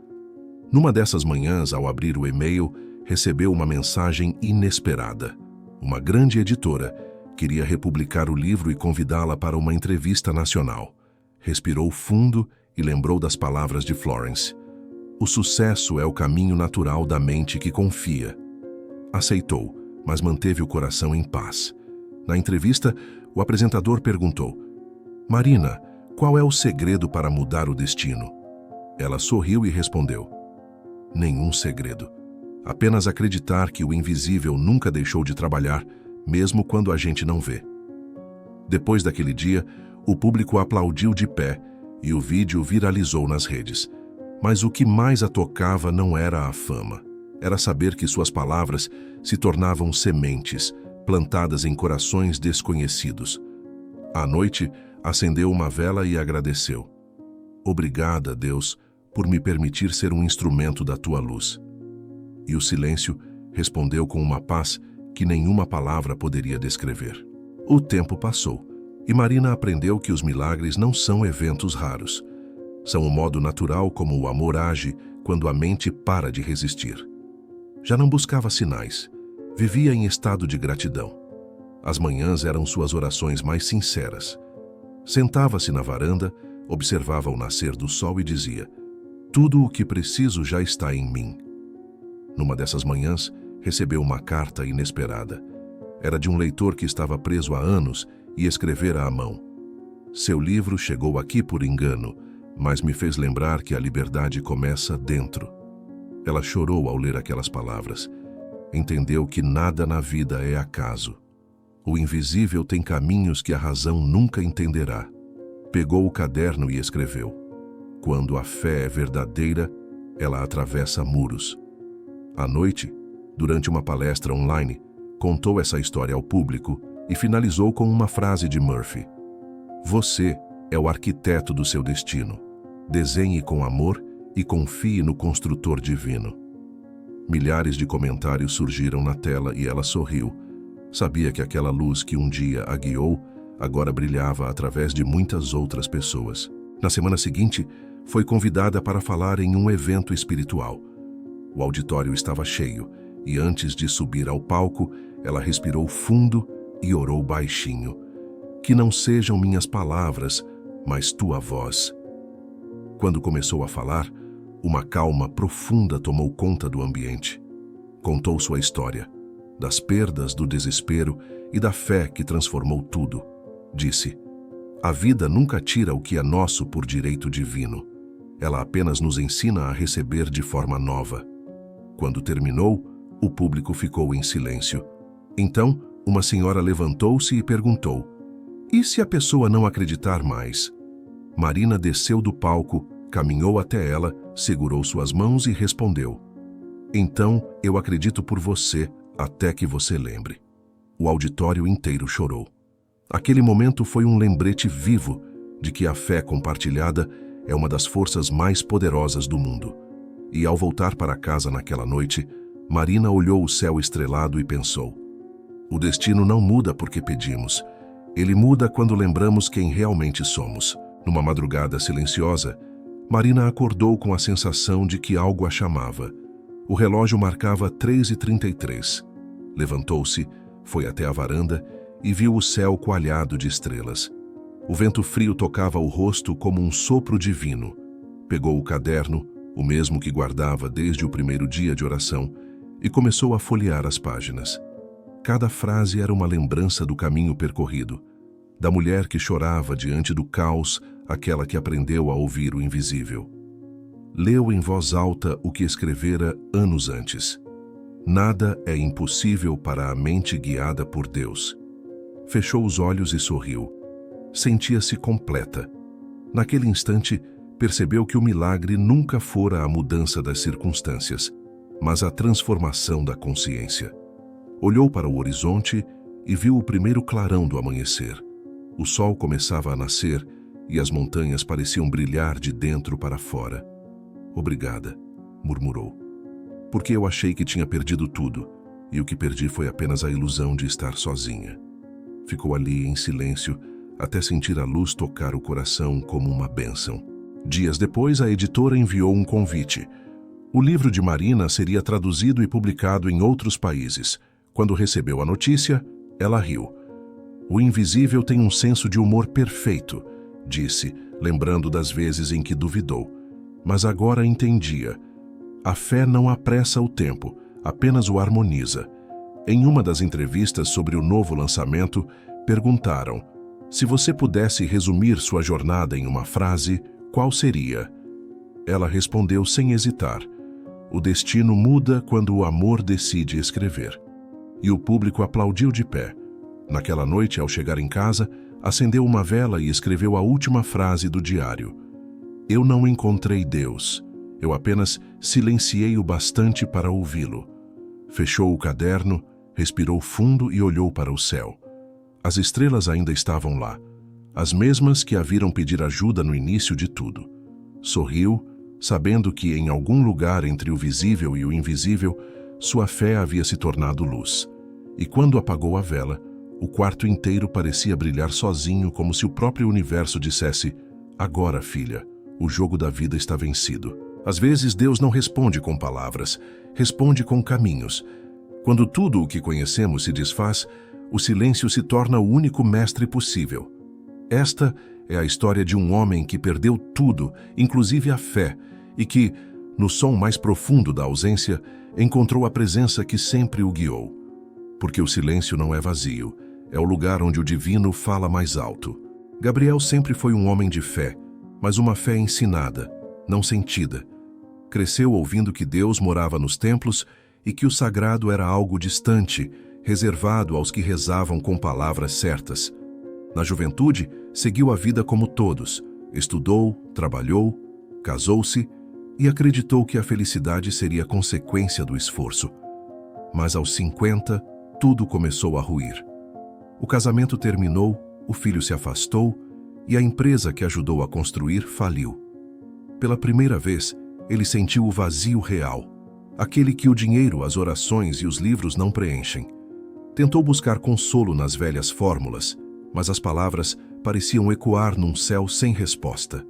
Numa dessas manhãs, ao abrir o e-mail, recebeu uma mensagem inesperada. Uma grande editora queria republicar o livro e convidá-la para uma entrevista nacional. Respirou fundo e lembrou das palavras de Florence. O sucesso é o caminho natural da mente que confia. Aceitou, mas manteve o coração em paz. Na entrevista, o apresentador perguntou: Marina, qual é o segredo para mudar o destino? Ela sorriu e respondeu: nenhum segredo. Apenas acreditar que o invisível nunca deixou de trabalhar, mesmo quando a gente não vê. Depois daquele dia, o público aplaudiu de pé e o vídeo viralizou nas redes. Mas o que mais a tocava não era a fama. Era saber que suas palavras se tornavam sementes, plantadas em corações desconhecidos. À noite, acendeu uma vela e agradeceu. Obrigada, Deus, por me permitir ser um instrumento da tua luz. E o silêncio respondeu com uma paz que nenhuma palavra poderia descrever. O tempo passou, e Marina aprendeu que os milagres não são eventos raros. São o modo natural como o amor age quando a mente para de resistir. Já não buscava sinais, vivia em estado de gratidão. As manhãs eram suas orações mais sinceras. Sentava-se na varanda, observava o nascer do sol e dizia: tudo o que preciso já está em mim. Numa dessas manhãs, recebeu uma carta inesperada. Era de um leitor que estava preso há anos e escrevera à mão. Seu livro chegou aqui por engano, mas me fez lembrar que a liberdade começa dentro. Ela chorou ao ler aquelas palavras. Entendeu que nada na vida é acaso. O invisível tem caminhos que a razão nunca entenderá. Pegou o caderno e escreveu: quando a fé é verdadeira, ela atravessa muros. À noite, durante uma palestra online, contou essa história ao público e finalizou com uma frase de Murphy: você é o arquiteto do seu destino. Desenhe com amor e confie no construtor divino. Milhares de comentários surgiram na tela e ela sorriu. Sabia que aquela luz que um dia a guiou, agora brilhava através de muitas outras pessoas. Na semana seguinte, foi convidada para falar em um evento espiritual. O auditório estava cheio e antes de subir ao palco, ela respirou fundo e orou baixinho: que não sejam minhas palavras, mas tua voz. Quando começou a falar, uma calma profunda tomou conta do ambiente. Contou sua história, das perdas, do desespero e da fé que transformou tudo. Disse: a vida nunca tira o que é nosso por direito divino. Ela apenas nos ensina a receber de forma nova. Quando terminou, o público ficou em silêncio. Então, uma senhora levantou-se e perguntou: e se a pessoa não acreditar mais? Marina desceu do palco, caminhou até ela, segurou suas mãos e respondeu: então eu acredito por você até que você lembre. O auditório inteiro chorou. Aquele momento foi um lembrete vivo de que a fé compartilhada é uma das forças mais poderosas do mundo. E ao voltar para casa naquela noite, Marina olhou o céu estrelado e pensou: o destino não muda porque pedimos. Ele muda quando lembramos quem realmente somos. Numa madrugada silenciosa, Marina acordou com a sensação de que algo a chamava. O relógio marcava 3h33. Levantou-se, foi até a varanda e viu o céu coalhado de estrelas. O vento frio tocava o rosto como um sopro divino. Pegou o caderno, o mesmo que guardava desde o primeiro dia de oração, e começou a folhear as páginas. Cada frase era uma lembrança do caminho percorrido, da mulher que chorava diante do caos, aquela que aprendeu a ouvir o invisível. Leu em voz alta o que escrevera anos antes. Nada é impossível para a mente guiada por Deus. Fechou os olhos e sorriu. Sentia-se completa. Naquele instante, percebeu que o milagre nunca fora a mudança das circunstâncias, mas a transformação da consciência. Olhou para o horizonte e viu o primeiro clarão do amanhecer. O sol começava a nascer e as montanhas pareciam brilhar de dentro para fora. "Obrigada", murmurou. "Porque eu achei que tinha perdido tudo, e o que perdi foi apenas a ilusão de estar sozinha." Ficou ali em silêncio, até sentir a luz tocar o coração como uma bênção. Dias depois, a editora enviou um convite. O livro de Marina seria traduzido e publicado em outros países. Quando recebeu a notícia, ela riu. "O invisível tem um senso de humor perfeito", disse, lembrando das vezes em que duvidou. Mas agora entendia. A fé não apressa o tempo, apenas o harmoniza. Em uma das entrevistas sobre o novo lançamento, perguntaram: "Se você pudesse resumir sua jornada em uma frase, qual seria?" Ela respondeu sem hesitar: "O destino muda quando o amor decide escrever." E o público aplaudiu de pé. Naquela noite, ao chegar em casa, acendeu uma vela e escreveu a última frase do diário: "Eu não encontrei Deus. Eu apenas silenciei o bastante para ouvi-lo." Fechou o caderno, respirou fundo e olhou para o céu. As estrelas ainda estavam lá, as mesmas que a viram pedir ajuda no início de tudo. Sorriu, sabendo que em algum lugar entre o visível e o invisível, sua fé havia se tornado luz. E quando apagou a vela, o quarto inteiro parecia brilhar sozinho, como se o próprio universo dissesse: "Agora, filha, o jogo da vida está vencido." Às vezes Deus não responde com palavras, responde com caminhos. Quando tudo o que conhecemos se desfaz, o silêncio se torna o único mestre possível. Esta é a história de um homem que perdeu tudo, inclusive a fé, e que, no som mais profundo da ausência, encontrou a presença que sempre o guiou. Porque o silêncio não é vazio, é o lugar onde o divino fala mais alto. Gabriel sempre foi um homem de fé, mas uma fé ensinada, não sentida. Cresceu ouvindo que Deus morava nos templos e que o sagrado era algo distante, reservado aos que rezavam com palavras certas. Na juventude, seguiu a vida como todos, estudou, trabalhou, casou-se e acreditou que a felicidade seria consequência do esforço. Mas aos 50, tudo começou a ruir. O casamento terminou, o filho se afastou e a empresa que ajudou a construir faliu. Pela primeira vez, ele sentiu o vazio real, aquele que o dinheiro, as orações e os livros não preenchem. Tentou buscar consolo nas velhas fórmulas, mas as palavras pareciam ecoar num céu sem resposta.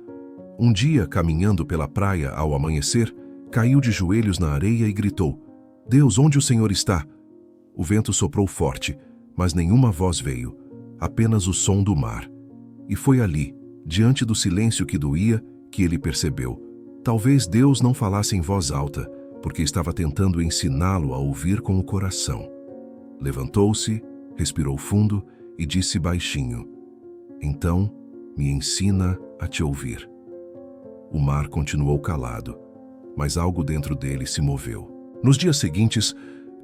Um dia, caminhando pela praia ao amanhecer, caiu de joelhos na areia e gritou: "Deus, onde o Senhor está?" O vento soprou forte, mas nenhuma voz veio, apenas o som do mar. E foi ali, diante do silêncio que doía, que ele percebeu: talvez Deus não falasse em voz alta, porque estava tentando ensiná-lo a ouvir com o coração. Levantou-se, respirou fundo e disse baixinho: "Então, me ensina a te ouvir." O mar continuou calado, mas algo dentro dele se moveu. Nos dias seguintes,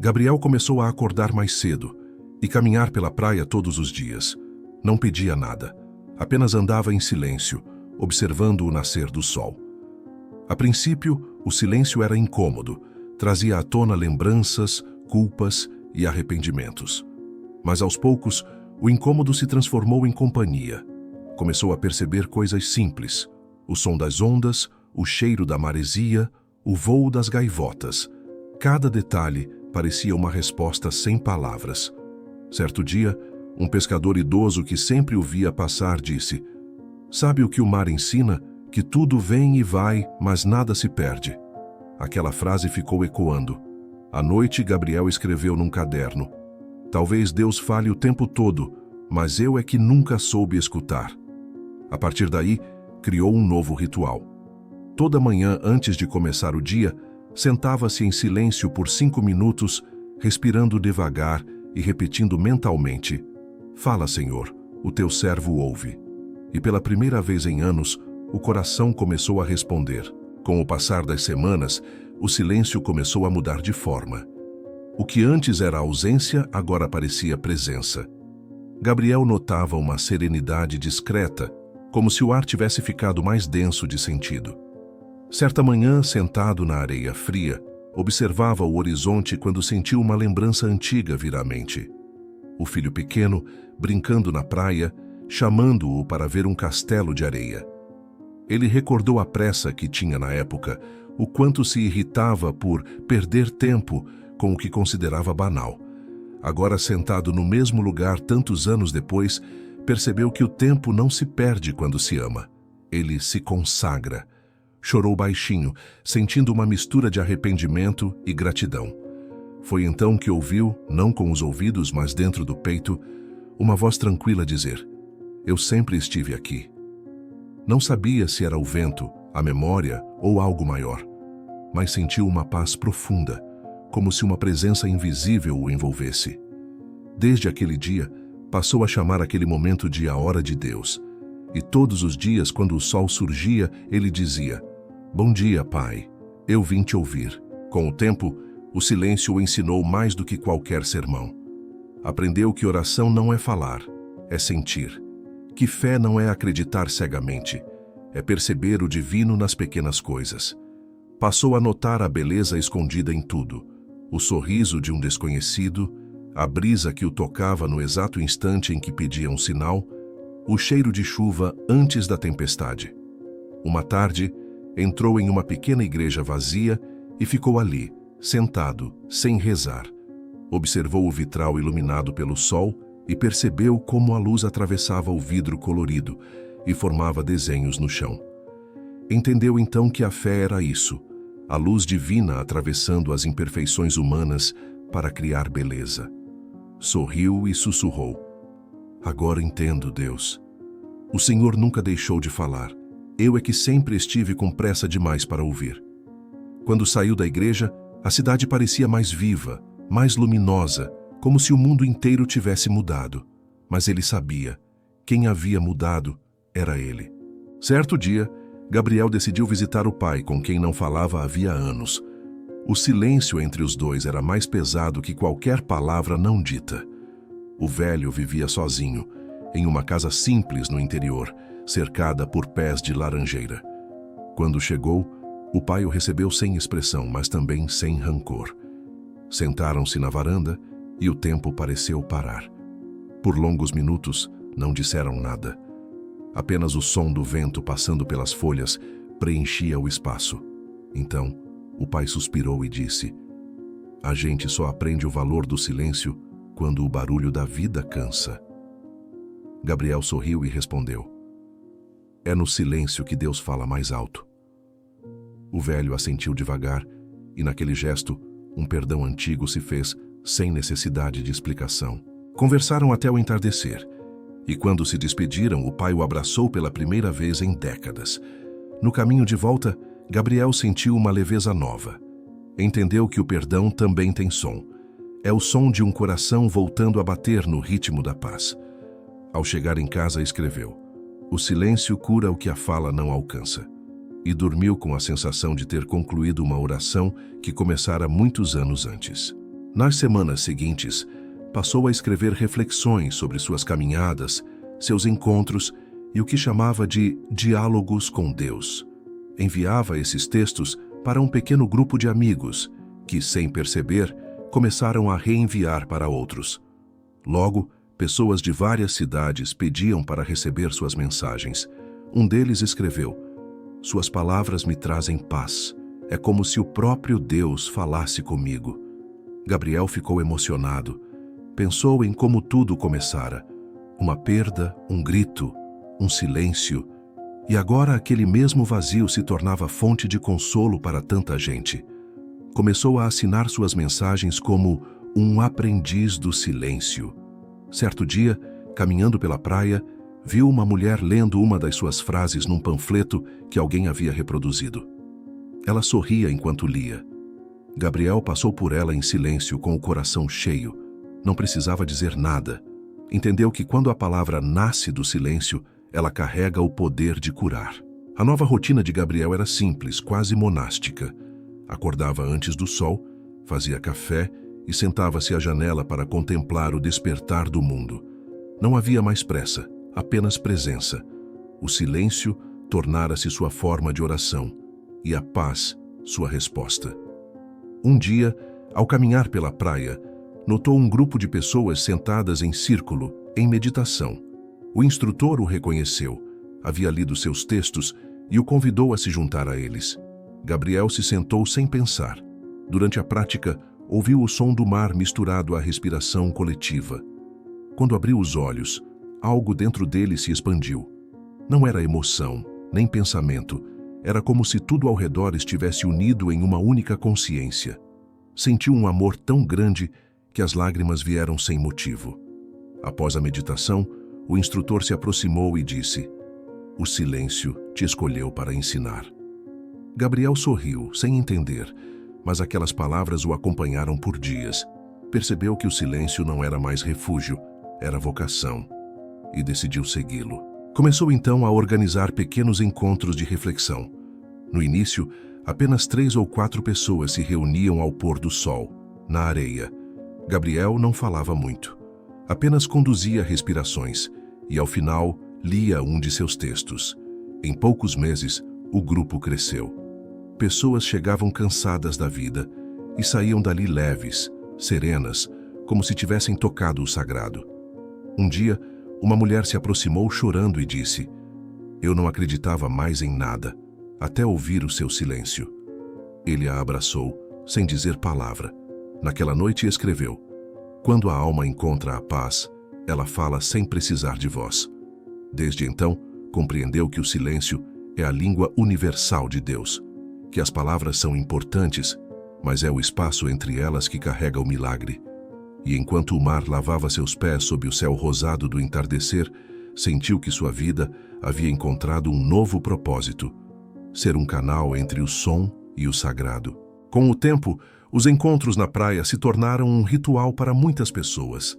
Gabriel começou a acordar mais cedo e caminhar pela praia todos os dias. Não pedia nada, apenas andava em silêncio, observando o nascer do sol. A princípio, o silêncio era incômodo, trazia à tona lembranças, culpas e arrependimentos. Mas aos poucos, o incômodo se transformou em companhia. Começou a perceber coisas simples: o som das ondas, o cheiro da maresia, o voo das gaivotas. Cada detalhe parecia uma resposta sem palavras. Certo dia, um pescador idoso que sempre o via passar disse: "Sabe o que o mar ensina? Que tudo vem e vai, mas nada se perde." Aquela frase ficou ecoando. À noite, Gabriel escreveu num caderno: "Talvez Deus fale o tempo todo, mas eu é que nunca soube escutar." A partir daí, criou um novo ritual. Toda manhã, antes de começar o dia, sentava-se em silêncio por 5 minutos, respirando devagar e repetindo mentalmente: "Fala, Senhor, o teu servo ouve." E pela primeira vez em anos, o coração começou a responder. Com o passar das semanas, o silêncio começou a mudar de forma. O que antes era ausência, agora parecia presença. Gabriel notava uma serenidade discreta, como se o ar tivesse ficado mais denso de sentido. Certa manhã, sentado na areia fria, observava o horizonte quando sentiu uma lembrança antiga vir à mente. O filho pequeno, brincando na praia, chamando-o para ver um castelo de areia. Ele recordou a pressa que tinha na época, o quanto se irritava por perder tempo com o que considerava banal. Agora, sentado no mesmo lugar tantos anos depois, percebeu que o tempo não se perde quando se ama. Ele se consagra. Chorou baixinho, sentindo uma mistura de arrependimento e gratidão. Foi então que ouviu, não com os ouvidos, mas dentro do peito, uma voz tranquila dizer: "Eu sempre estive aqui." Não sabia se era o vento, a memória ou algo maior, mas sentiu uma paz profunda, como se uma presença invisível o envolvesse. Desde aquele dia, passou a chamar aquele momento de a hora de Deus. E todos os dias, quando o sol surgia, ele dizia: "Bom dia, Pai. Eu vim te ouvir." Com o tempo, o silêncio o ensinou mais do que qualquer sermão. Aprendeu que oração não é falar, é sentir. Que fé não é acreditar cegamente, é perceber o divino nas pequenas coisas. Passou a notar a beleza escondida em tudo, o sorriso de um desconhecido, a brisa que o tocava no exato instante em que pedia um sinal, o cheiro de chuva antes da tempestade. Uma tarde, entrou em uma pequena igreja vazia e ficou ali, sentado, sem rezar. Observou o vitral iluminado pelo sol e percebeu como a luz atravessava o vidro colorido e formava desenhos no chão. Entendeu então que a fé era isso, a luz divina atravessando as imperfeições humanas para criar beleza. Sorriu e sussurrou: "Agora entendo, Deus. O Senhor nunca deixou de falar. Eu é que sempre estive com pressa demais para ouvir." Quando saiu da igreja, a cidade parecia mais viva, mais luminosa, como se o mundo inteiro tivesse mudado. Mas ele sabia, quem havia mudado era ele. Certo dia, Gabriel decidiu visitar o pai, com quem não falava havia anos. O silêncio entre os dois era mais pesado que qualquer palavra não dita. O velho vivia sozinho, em uma casa simples no interior, cercada por pés de laranjeira. Quando chegou, o pai o recebeu sem expressão, mas também sem rancor. Sentaram-se na varanda e o tempo pareceu parar. Por longos minutos, não disseram nada. Apenas o som do vento passando pelas folhas preenchia o espaço. Então, o pai suspirou e disse: "A gente só aprende o valor do silêncio quando o barulho da vida cansa." Gabriel sorriu e respondeu: "É no silêncio que Deus fala mais alto." O velho assentiu devagar e, naquele gesto, um perdão antigo se fez sem necessidade de explicação. Conversaram até o entardecer, e quando se despediram, o pai o abraçou pela primeira vez em décadas. No caminho de volta, Gabriel sentiu uma leveza nova. Entendeu que o perdão também tem som. É o som de um coração voltando a bater no ritmo da paz. Ao chegar em casa, escreveu: "O silêncio cura o que a fala não alcança." E dormiu com a sensação de ter concluído uma oração que começara muitos anos antes. Nas semanas seguintes, passou a escrever reflexões sobre suas caminhadas, seus encontros e o que chamava de diálogos com Deus. Enviava esses textos para um pequeno grupo de amigos que, sem perceber, começaram a reenviar para outros. Logo, pessoas de várias cidades pediam para receber suas mensagens. Um deles escreveu: "Suas palavras me trazem paz. É como se o próprio Deus falasse comigo." Gabriel ficou emocionado. Pensou em como tudo começara. Uma perda, um grito, um silêncio. E agora aquele mesmo vazio se tornava fonte de consolo para tanta gente. Começou a assinar suas mensagens como um aprendiz do silêncio. Certo dia, caminhando pela praia, viu uma mulher lendo uma das suas frases num panfleto que alguém havia reproduzido. Ela sorria enquanto lia. Gabriel passou por ela em silêncio, com o coração cheio. Não precisava dizer nada. Entendeu que quando a palavra nasce do silêncio, ela carrega o poder de curar. A nova rotina de Gabriel era simples, quase monástica. Acordava antes do sol, fazia café e sentava-se à janela para contemplar o despertar do mundo. Não havia mais pressa, apenas presença. O silêncio tornara-se sua forma de oração e a paz sua resposta. Um dia, ao caminhar pela praia, notou um grupo de pessoas sentadas em círculo, em meditação. O instrutor o reconheceu, havia lido seus textos e o convidou a se juntar a eles. Gabriel se sentou sem pensar. Durante a prática, ouviu o som do mar misturado à respiração coletiva. Quando abriu os olhos, algo dentro dele se expandiu. Não era emoção, nem pensamento, era como se tudo ao redor estivesse unido em uma única consciência. Sentiu um amor tão grande que as lágrimas vieram sem motivo. Após a meditação, o instrutor se aproximou e disse: "O silêncio te escolheu para ensinar." Gabriel sorriu, sem entender, mas aquelas palavras o acompanharam por dias. Percebeu que o silêncio não era mais refúgio, era vocação, e decidiu segui-lo. Começou então a organizar pequenos encontros de reflexão. No início, apenas 3 ou 4 pessoas se reuniam ao pôr do sol, na areia. Gabriel não falava muito. Apenas conduzia respirações e, ao final, lia um de seus textos. Em poucos meses, o grupo cresceu. Pessoas chegavam cansadas da vida e saíam dali leves, serenas, como se tivessem tocado o sagrado. Um dia, uma mulher se aproximou chorando e disse: "Eu não acreditava mais em nada, até ouvir o seu silêncio." Ele a abraçou, sem dizer palavra. Naquela noite escreveu: "Quando a alma encontra a paz, ela fala sem precisar de voz." Desde então, compreendeu que o silêncio é a língua universal de Deus, que as palavras são importantes, mas é o espaço entre elas que carrega o milagre. E enquanto o mar lavava seus pés sob o céu rosado do entardecer, sentiu que sua vida havia encontrado um novo propósito: ser um canal entre o som e o sagrado. Com o tempo, os encontros na praia se tornaram um ritual para muitas pessoas.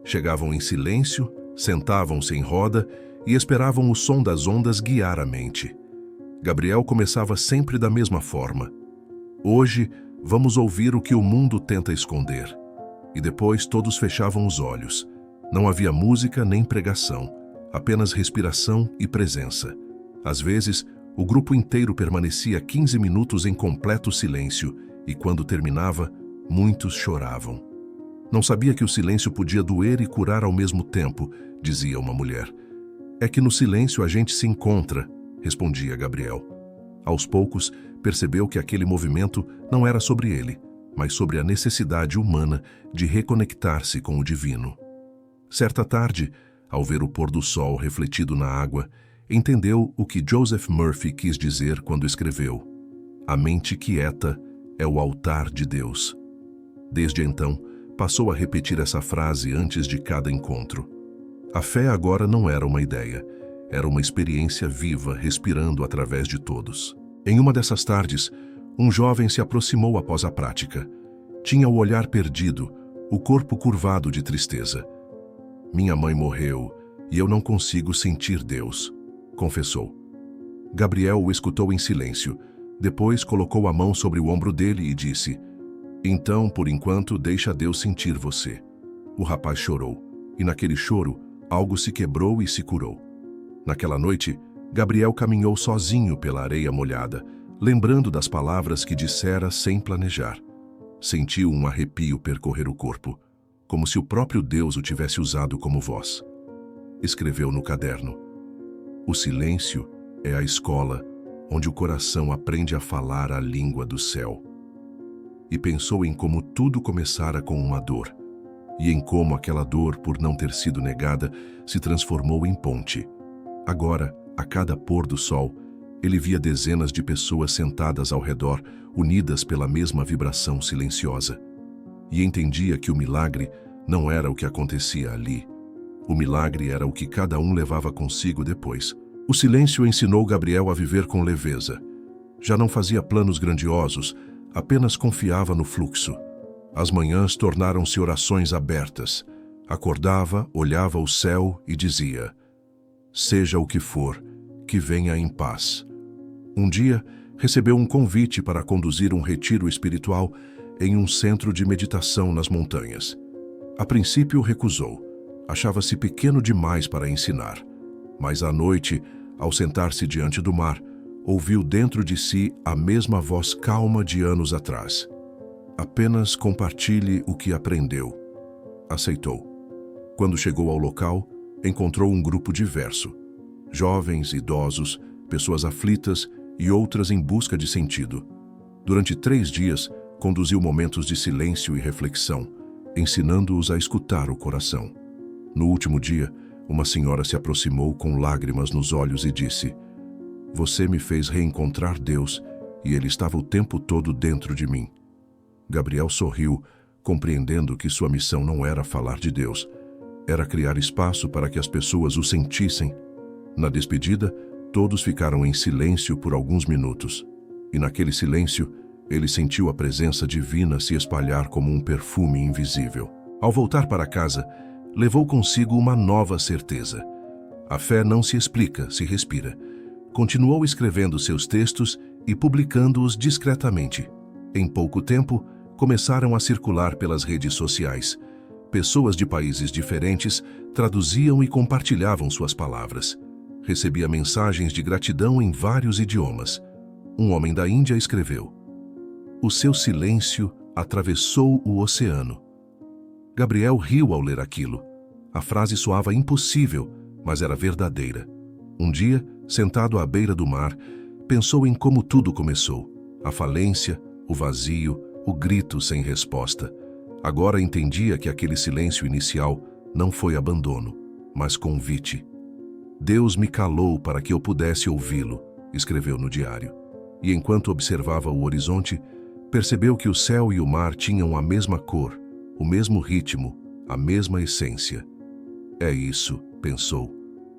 Chegavam em silêncio, sentavam-se em roda e esperavam o som das ondas guiar a mente. Gabriel começava sempre da mesma forma: "Hoje vamos ouvir o que o mundo tenta esconder." E depois todos fechavam os olhos. Não havia música nem pregação, apenas respiração e presença. Às vezes, o grupo inteiro permanecia 15 minutos em completo silêncio e, quando terminava, muitos choravam. "Não sabia que o silêncio podia doer e curar ao mesmo tempo", dizia uma mulher. "É que no silêncio a gente se encontra", respondia Gabriel. Aos poucos, percebeu que aquele movimento não era sobre ele, mas sobre a necessidade humana de reconectar-se com o divino. Certa tarde, ao ver o pôr do sol refletido na água, entendeu o que Joseph Murphy quis dizer quando escreveu: "A mente quieta é o altar de Deus." Desde então, passou a repetir essa frase antes de cada encontro. A fé agora não era uma ideia, era uma experiência viva respirando através de todos. Em uma dessas tardes, um jovem se aproximou após a prática. Tinha o olhar perdido, o corpo curvado de tristeza. "Minha mãe morreu e eu não consigo sentir Deus", confessou. Gabriel o escutou em silêncio. Depois colocou a mão sobre o ombro dele e disse: "Então, por enquanto, deixa Deus sentir você." O rapaz chorou, e naquele choro, algo se quebrou e se curou. Naquela noite, Gabriel caminhou sozinho pela areia molhada, lembrando das palavras que dissera sem planejar. Sentiu um arrepio percorrer o corpo, como se o próprio Deus o tivesse usado como voz. Escreveu no caderno: "O silêncio é a escola onde o coração aprende a falar a língua do céu." E pensou em como tudo começara com uma dor, e em como aquela dor, por não ter sido negada, se transformou em ponte. Agora, a cada pôr do sol, ele via dezenas de pessoas sentadas ao redor, unidas pela mesma vibração silenciosa. E entendia que o milagre não era o que acontecia ali. O milagre era o que cada um levava consigo depois. O silêncio ensinou Gabriel a viver com leveza. Já não fazia planos grandiosos, apenas confiava no fluxo. As manhãs tornaram-se orações abertas. Acordava, olhava o céu e dizia: "Seja o que for, que venha em paz." Um dia, recebeu um convite para conduzir um retiro espiritual em um centro de meditação nas montanhas. A princípio recusou. Achava-se pequeno demais para ensinar. Mas à noite, ao sentar-se diante do mar, ouviu dentro de si a mesma voz calma de anos atrás. Apenas compartilhe o que aprendeu. Aceitou. Quando chegou ao local, encontrou um grupo diverso. Jovens, idosos, pessoas aflitas e outras em busca de sentido. Durante 3 dias, conduziu momentos de silêncio e reflexão, ensinando-os a escutar o coração. No último dia, uma senhora se aproximou com lágrimas nos olhos e disse: "Você me fez reencontrar Deus e Ele estava o tempo todo dentro de mim." Gabriel sorriu, compreendendo que sua missão não era falar de Deus, era criar espaço para que as pessoas o sentissem. Na despedida, todos ficaram em silêncio por alguns minutos. E naquele silêncio, ele sentiu a presença divina se espalhar como um perfume invisível. Ao voltar para casa, levou consigo uma nova certeza. A fé não se explica, se respira. Continuou escrevendo seus textos e publicando-os discretamente. Em pouco tempo, começaram a circular pelas redes sociais. Pessoas de países diferentes traduziam e compartilhavam suas palavras. Recebia mensagens de gratidão em vários idiomas. Um homem da Índia escreveu: "O seu silêncio atravessou o oceano." Gabriel riu ao ler aquilo. A frase soava impossível, mas era verdadeira. Um dia, sentado à beira do mar, pensou em como tudo começou. A falência, o vazio, o grito sem resposta. Agora entendia que aquele silêncio inicial não foi abandono, mas convite. "Deus me calou para que eu pudesse ouvi-lo", escreveu no diário. E enquanto observava o horizonte, percebeu que o céu e o mar tinham a mesma cor, o mesmo ritmo, a mesma essência. "É isso", pensou.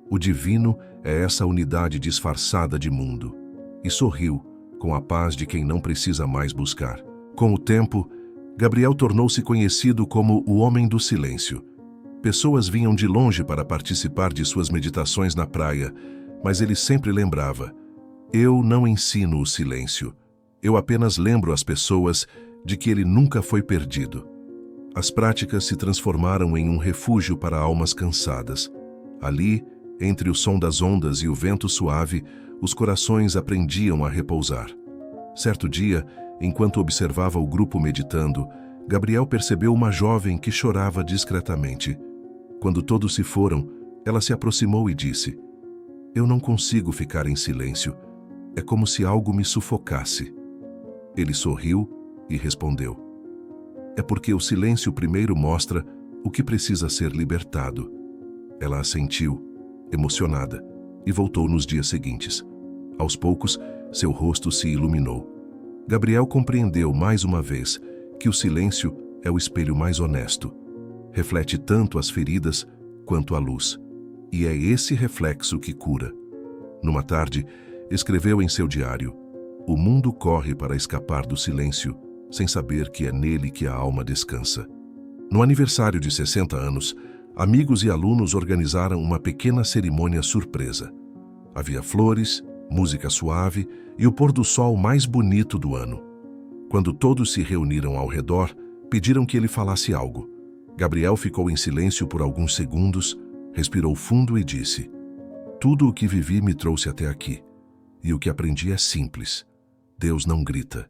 "O divino é essa unidade disfarçada de mundo." E sorriu, com a paz de quem não precisa mais buscar. Com o tempo, Gabriel tornou-se conhecido como o Homem do Silêncio. Pessoas vinham de longe para participar de suas meditações na praia, mas ele sempre lembrava: "Eu não ensino o silêncio. Eu apenas lembro as pessoas de que ele nunca foi perdido." As práticas se transformaram em um refúgio para almas cansadas. Ali, entre o som das ondas e o vento suave, os corações aprendiam a repousar. Certo dia, enquanto observava o grupo meditando, Gabriel percebeu uma jovem que chorava discretamente. Quando todos se foram, ela se aproximou e disse: "Eu não consigo ficar em silêncio. É como se algo me sufocasse." Ele sorriu e respondeu: "É porque o silêncio primeiro mostra o que precisa ser libertado." Ela assentiu, emocionada, e voltou nos dias seguintes. Aos poucos, seu rosto se iluminou. Gabriel compreendeu mais uma vez que o silêncio é o espelho mais honesto. Reflete tanto as feridas quanto a luz. E é esse reflexo que cura. Numa tarde, escreveu em seu diário: "O mundo corre para escapar do silêncio, sem saber que é nele que a alma descansa." No aniversário de 60 anos, amigos e alunos organizaram uma pequena cerimônia surpresa. Havia flores, música suave e o pôr do sol mais bonito do ano. Quando todos se reuniram ao redor, pediram que ele falasse algo. Gabriel ficou em silêncio por alguns segundos, respirou fundo e disse: "Tudo o que vivi me trouxe até aqui. E o que aprendi é simples. Deus não grita.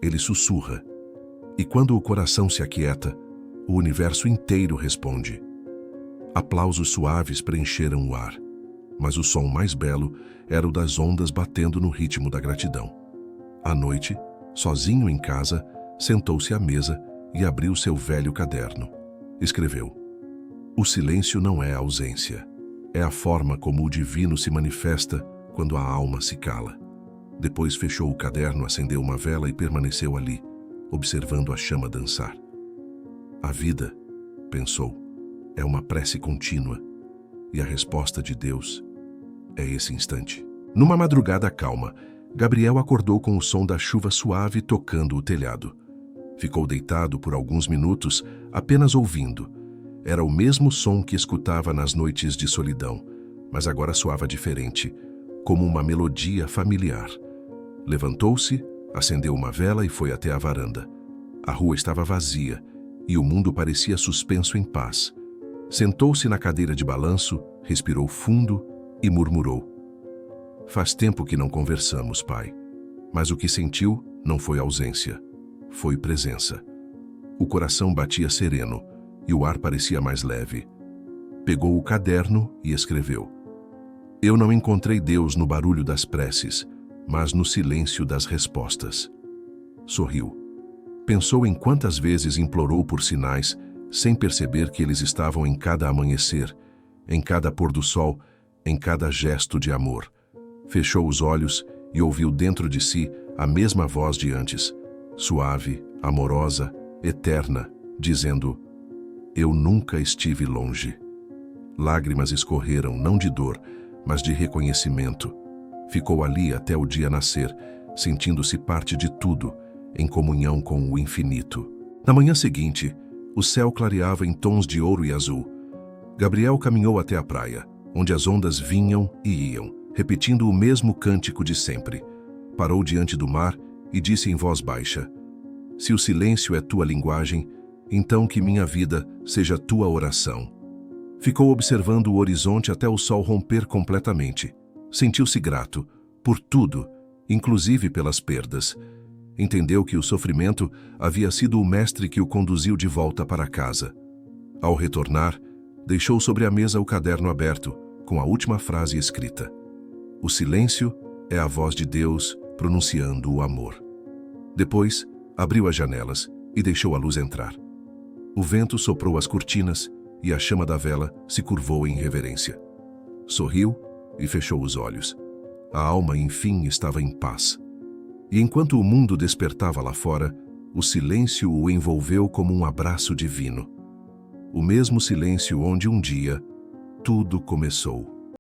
Ele sussurra. E quando o coração se aquieta, o universo inteiro responde." Aplausos suaves preencheram o ar, mas o som mais belo era o das ondas batendo no ritmo da gratidão. À noite, sozinho em casa, sentou-se à mesa e abriu seu velho caderno. Escreveu: "O silêncio não é ausência. É a forma como o divino se manifesta quando a alma se cala." Depois fechou o caderno, acendeu uma vela e permaneceu ali, observando a chama dançar. "A vida", pensou, "é uma prece contínua, e a resposta de Deus é esse instante." Numa madrugada calma, Gabriel acordou com o som da chuva suave tocando o telhado. Ficou deitado por alguns minutos, apenas ouvindo. Era o mesmo som que escutava nas noites de solidão, mas agora soava diferente, como uma melodia familiar. Levantou-se, acendeu uma vela e foi até a varanda. A rua estava vazia e o mundo parecia suspenso em paz. Sentou-se na cadeira de balanço, respirou fundo e murmurou: "Faz tempo que não conversamos, pai." Mas o que sentiu não foi ausência, foi presença. O coração batia sereno e o ar parecia mais leve. Pegou o caderno e escreveu: "Eu não encontrei Deus no barulho das preces, mas no silêncio das respostas." Sorriu. Pensou em quantas vezes implorou por sinais, sem perceber que eles estavam em cada amanhecer, em cada pôr do sol, em cada gesto de amor. Fechou os olhos e ouviu dentro de si a mesma voz de antes, suave, amorosa, eterna, dizendo: "Eu nunca estive longe." Lágrimas escorreram, não de dor, mas de reconhecimento. Ficou ali até o dia nascer, sentindo-se parte de tudo, em comunhão com o infinito. Na manhã seguinte, o céu clareava em tons de ouro e azul. Gabriel caminhou até a praia, onde as ondas vinham e iam, repetindo o mesmo cântico de sempre. Parou diante do mar e disse em voz baixa: "Se o silêncio é tua linguagem, então que minha vida seja tua oração." Ficou observando o horizonte até o sol romper completamente. Sentiu-se grato por tudo, inclusive pelas perdas. Entendeu que o sofrimento havia sido o mestre que o conduziu de volta para casa. Ao retornar, deixou sobre a mesa o caderno aberto, com a última frase escrita: "O silêncio é a voz de Deus pronunciando o amor." Depois, abriu as janelas e deixou a luz entrar. O vento soprou as cortinas e a chama da vela se curvou em reverência. Sorriu e fechou os olhos. A alma, enfim, estava em paz. E enquanto o mundo despertava lá fora, o silêncio o envolveu como um abraço divino. O mesmo silêncio onde um dia tudo começou.